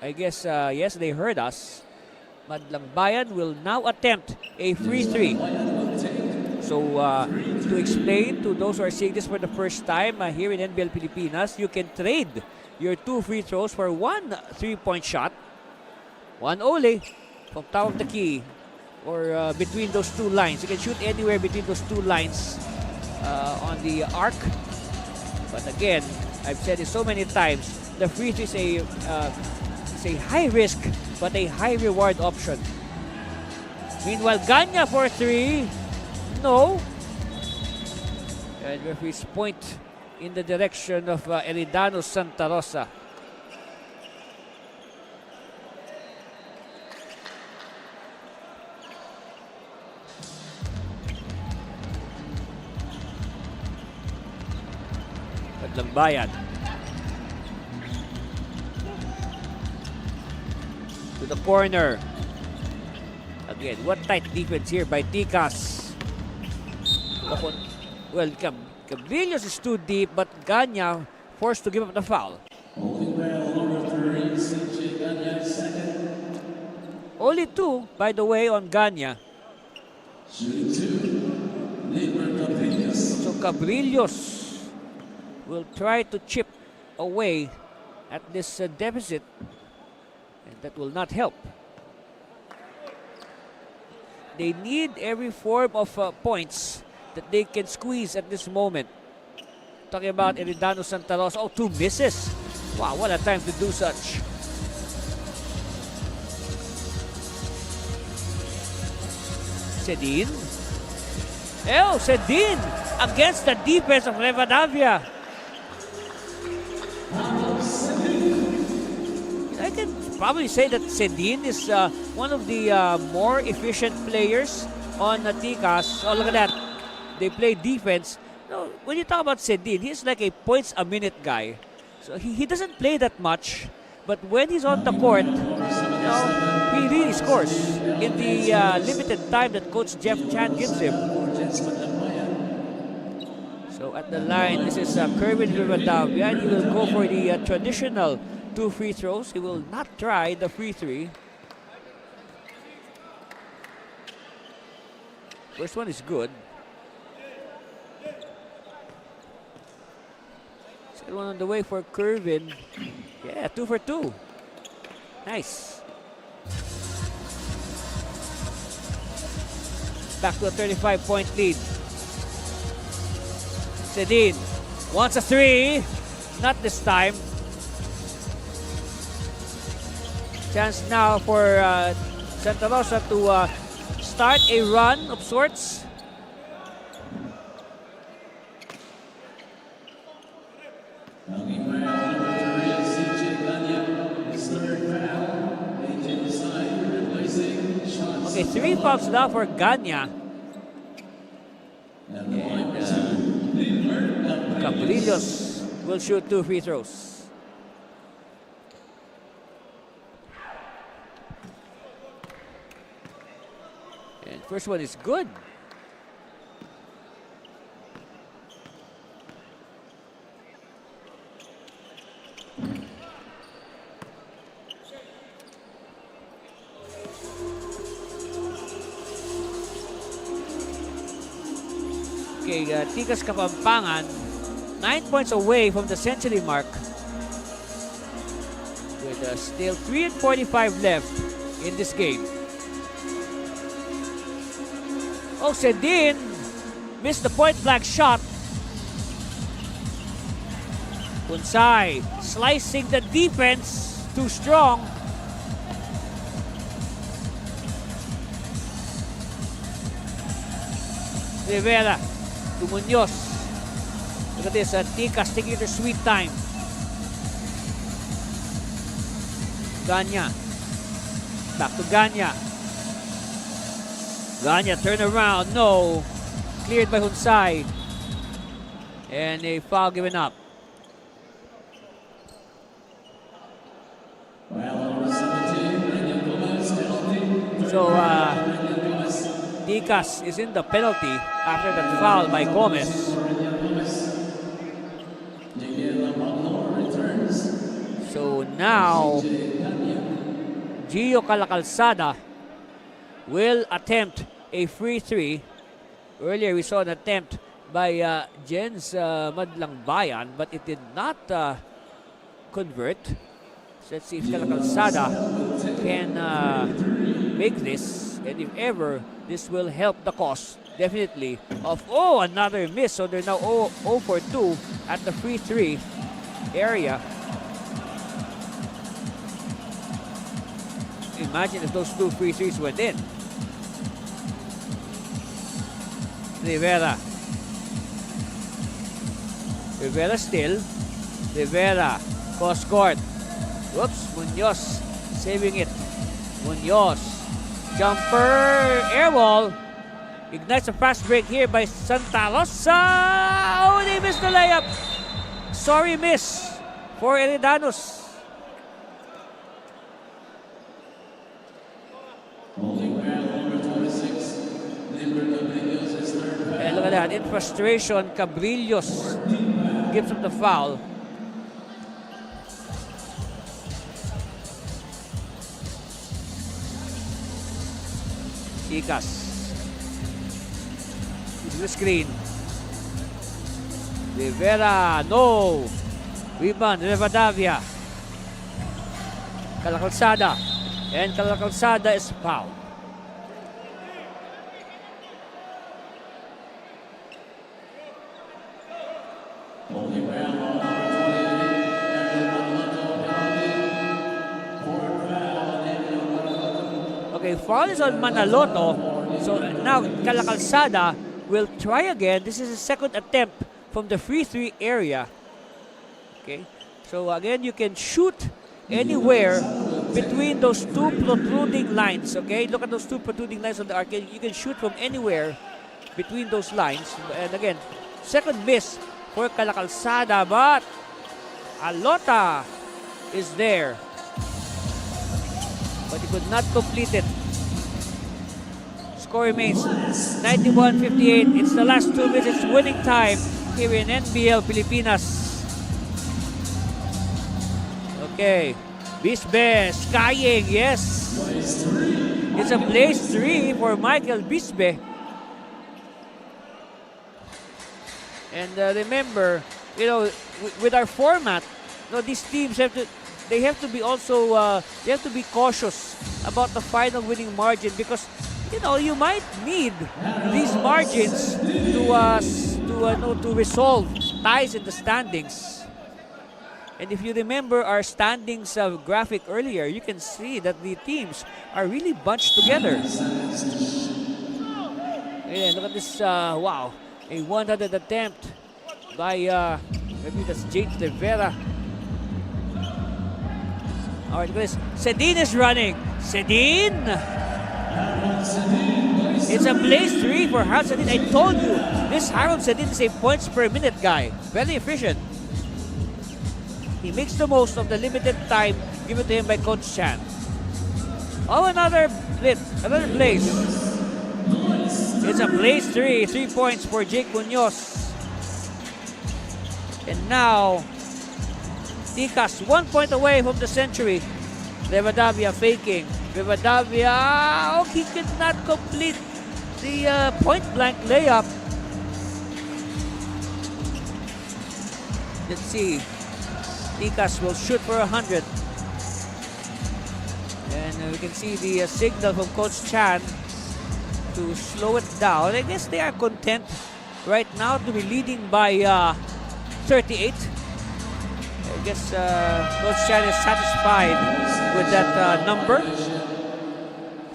I guess yes, they heard us. Madlang Bayan will now attempt a free 3. So to explain to those who are seeing this for the first time here in NBL Pilipinas, you can trade your 2 free throws for 1 3-point shot, 1 only from top of the key or between those 2 lines. You can shoot anywhere between those 2 lines on the arc. But again, I've said it so many times, the free throw is a high risk but a high reward option. Meanwhile, Ganya for 3. No. And referees point in the direction of Eridanus Santa Rosa. Madlang Bayan. To the corner. Again, what tight defense here by Tikas. Well, Cabrillos is too deep, but Ganya forced to give up the foul. Only 2, by the way, on Ganya. So Cabrillos will try to chip away at this deficit, and that will not help. They need every form of points that they can squeeze at this moment. Talking about Eridanus Santa Rosa. Oh, 2 misses. Wow, what a time to do such. Sedin. Oh, Sedin against the defense of Rivadavia. I can probably say that Sedin is one of the more efficient players on Tikas. Oh, look at that. They play defense. No, when you talk about Sedin, he's like a points a minute guy. So he doesn't play that much, but when he's on the court, he really scores in the limited time that Coach Jeff Chan gives him. So at the line, this is Kerwin Rivadavia, and he will go for the traditional 2 free throws. He will not try the free 3. First one is good. Second one on the way for Kerwin. Yeah, 2 for 2. Nice. Back to a 35-point lead. Sedin wants a 3. Not this time. Chance now for Santa Rosa to start a run of sorts. Okay, 3 fouls now for Ganya. And Cabrillos will shoot 2 free throws. And first one is good. Okay, Tikas Kapampangan, 9 points away from the century mark. With still 3:45 left in this game. Oh, Sedin missed the point-blank shot. Punsay slicing the defense, too strong. Rivera to Munoz. Look at this, Tikas taking their sweet time. Ganya. Back to Ganya. Ganya turn around, no. Cleared by Hunsay. And a foul given up. So, Tikas is in the penalty after that foul by Gomez. So now, Gio Calacalzada will attempt a free 3. Earlier we saw an attempt by Jens Madlangbayan, but it did not convert. So let's see if Calacalzada can make this, and if ever, this will help the cause, definitely, of, another miss. So they're now 0 for 2 at the free 3 area. Imagine if those 2 free 3s went in. Rivera. Rivera still. Rivera, cross court. Whoops, Munoz saving it. Munoz. Jumper, air ball. Ignites a fast break here by Santa Rosa. Oh, they missed the layup. Sorry miss for Eridanus. And look at that, in frustration, Cabrillos gives him the foul. Tikas. Using the screen. Rivera, no. Rebound, Rivadavia. Calacalzada. And Calacalzada is fouled. Okay, foul is on Manaloto. So now Calacalzada will try again. This is a second attempt from the free 3 area. Okay, so again, you can shoot anywhere between those 2 protruding lines. Okay, look at those 2 protruding lines on the arc. You can shoot from anywhere between those lines. And again, second miss for Calacalzada, but Alota is there, but he could not complete it. Score remains 91-58. It's the last 2 minutes winning time here in NBL Pilipinas. Okay, Bisbe skying, yes. It's a blaze 3 for Michael Bisbe. And remember, with our format, these teams have to be also they have to be cautious about the final winning margin, because you might need these margins to resolve ties in the standings. And if you remember our standings graphic earlier, you can see that the teams are really bunched together. Yeah, look at this! Wow, a one-handed attempt by maybe that's James Rivera. All right, look at this. Sedin is running. Sedin. It's a blaze 3 for Harold Sedin. I told you, this Harold Sedin is a points per minute guy. Very efficient. He makes the most of the limited time given to him by Coach Chan. Oh, another blitz, another blaze. It's a blaze 3 points for Jake Munoz. And now, Tikas 1 point away from the century. Rivadavia faking. Rivadavia, he could not complete the point-blank layup. Let's see. Tikas will shoot for 100. And we can see the signal from Coach Chan to slow it down. I guess they are content right now to be leading by 38. I guess Coach Chan is satisfied with that number.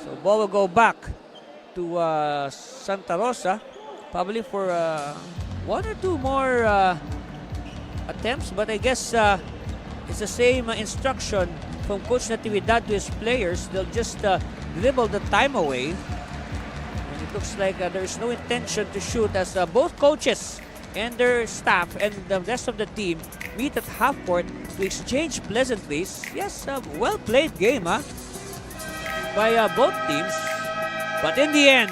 So ball will go back to Santa Rosa, probably for 1 or 2 more attempts. But I guess it's the same instruction from Coach Natividad to his players. They'll just dribble the time away. And it looks like there's no intention to shoot, as both coaches and their staff and the rest of the team meet at half court to exchange pleasantries. Yes, well played game by both teams. But in the end,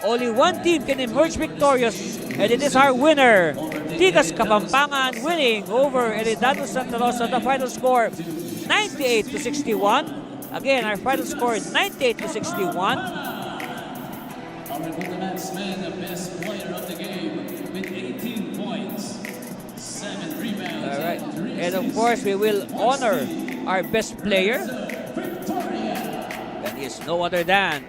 only one team can emerge victorious, and it is our winner, Tikas Kapampangan, winning over Eridanus Santa Rosa. The final score, 98-61. Again, our final score, 98-61. Our Pilipinas man, the best player of the game, with 18 points, 7 rebounds. All right, and of course, we will honor our best player. That is no other than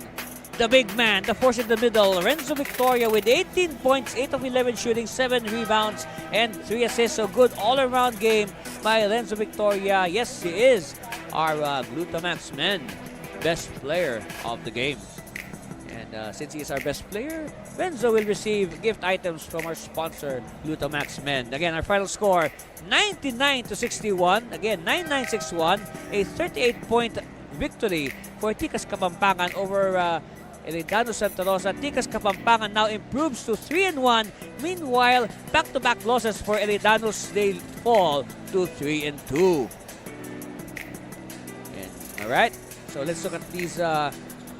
the big man, the force in the middle, Renzo Victoria, with 18 points, 8 of 11 shooting, 7 rebounds, and 3 assists. So good all-around game by Renzo Victoria. Yes, he is our Glutamax men, best player of the game. And since he is our best player, Renzo will receive gift items from our sponsor, Glutamax men. Again, our final score, 99-61. Again, 99-61, a 38-point victory for Tikas Kapampangan over Eridanus Santa Rosa. Tikas Kapampangan now improves to 3-1. Meanwhile, back-to-back losses for Eridanus, they fall to 3-2. All right, so let's look at these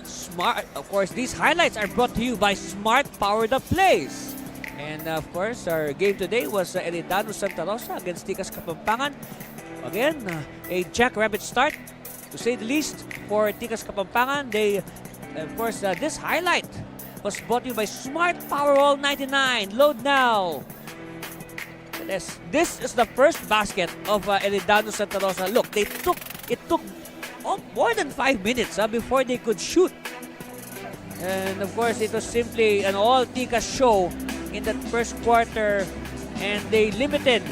smart. Of course, these highlights are brought to you by Smart Powered Up Plays. And of course, our game today was Eridanus Santa Rosa against Tikas Kapampangan. Again, a jackrabbit start, to say the least, for Tikas Kapampangan. They, of course, this highlight was brought to you by Smart Powerwall 99. Load now. This is the first basket of Eridanus Santa Rosa. Look, it took more than 5 minutes before they could shoot. And of course, it was simply an all Tikas show in that first quarter, and they limited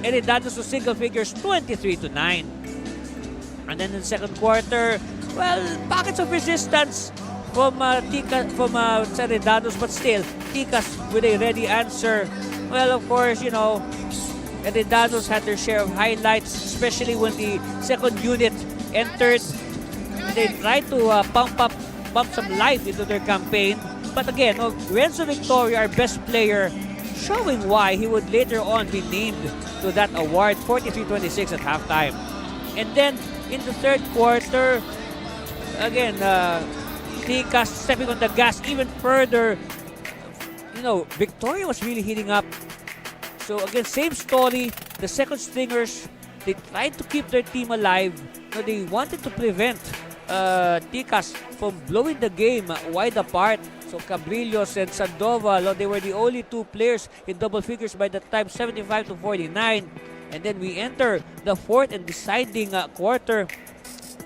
Eridanus to single figures, 23-9. And then in the second quarter, well, pockets of resistance from Eridanus, but still, Tikas with a ready answer. Well, of course, Eridanus had their share of highlights, especially when the second unit entered. They tried to pump some life into their campaign. But again, Renzo Victoria, our best player, showing why he would later on be named to that award, 43-26 at halftime. And then in the third quarter, again, Tikas stepping on the gas even further. You know, Victoria was really heating up. So again, same story. The second stringers, they tried to keep their team alive. You know, they wanted to prevent Tikas from blowing the game wide apart. So Cabrillos and Sandoval, they were the only two players in double figures by that time, 75-49. And then we enter the fourth and deciding quarter.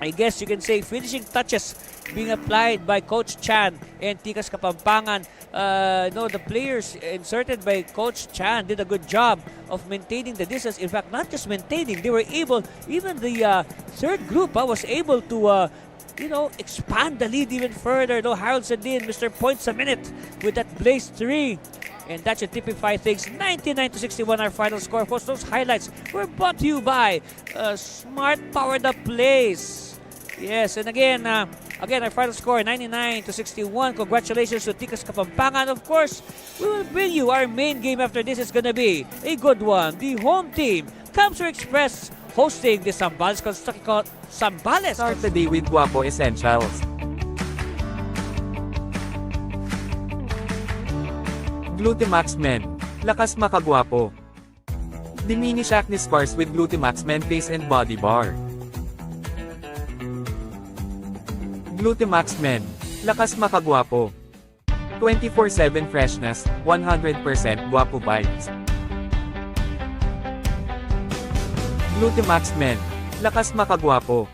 I guess you can say finishing touches being applied by Coach Chan and Tikas Kapampangan. The players inserted by Coach Chan did a good job of maintaining the distance. In fact, not just maintaining, they were able, even the third group was able to expand the lead even further. Harold Sandin, Mr. Points a minute with that Blaze 3. And that should typify things. 99-61 our final score. Folks, those highlights were brought to you by Smart Powered Up Plays. Yes, and again, our final score, 99-61. Congratulations to Tikas Kapampangan. Of course, we will bring you our main game after this. Is going to be a good one. The home team, Camsur Express, hosting the Zambales Zambales. Start the day with Guapo Essentials. Glutamax Men. Lakas makagwapo. Diminish acne scars with Glutamax Men Face and Body Bar. Glutamax Men. Lakas makagwapo. 24/7 freshness, 100% guapo vibes. Glutamax Men. Lakas makagwapo.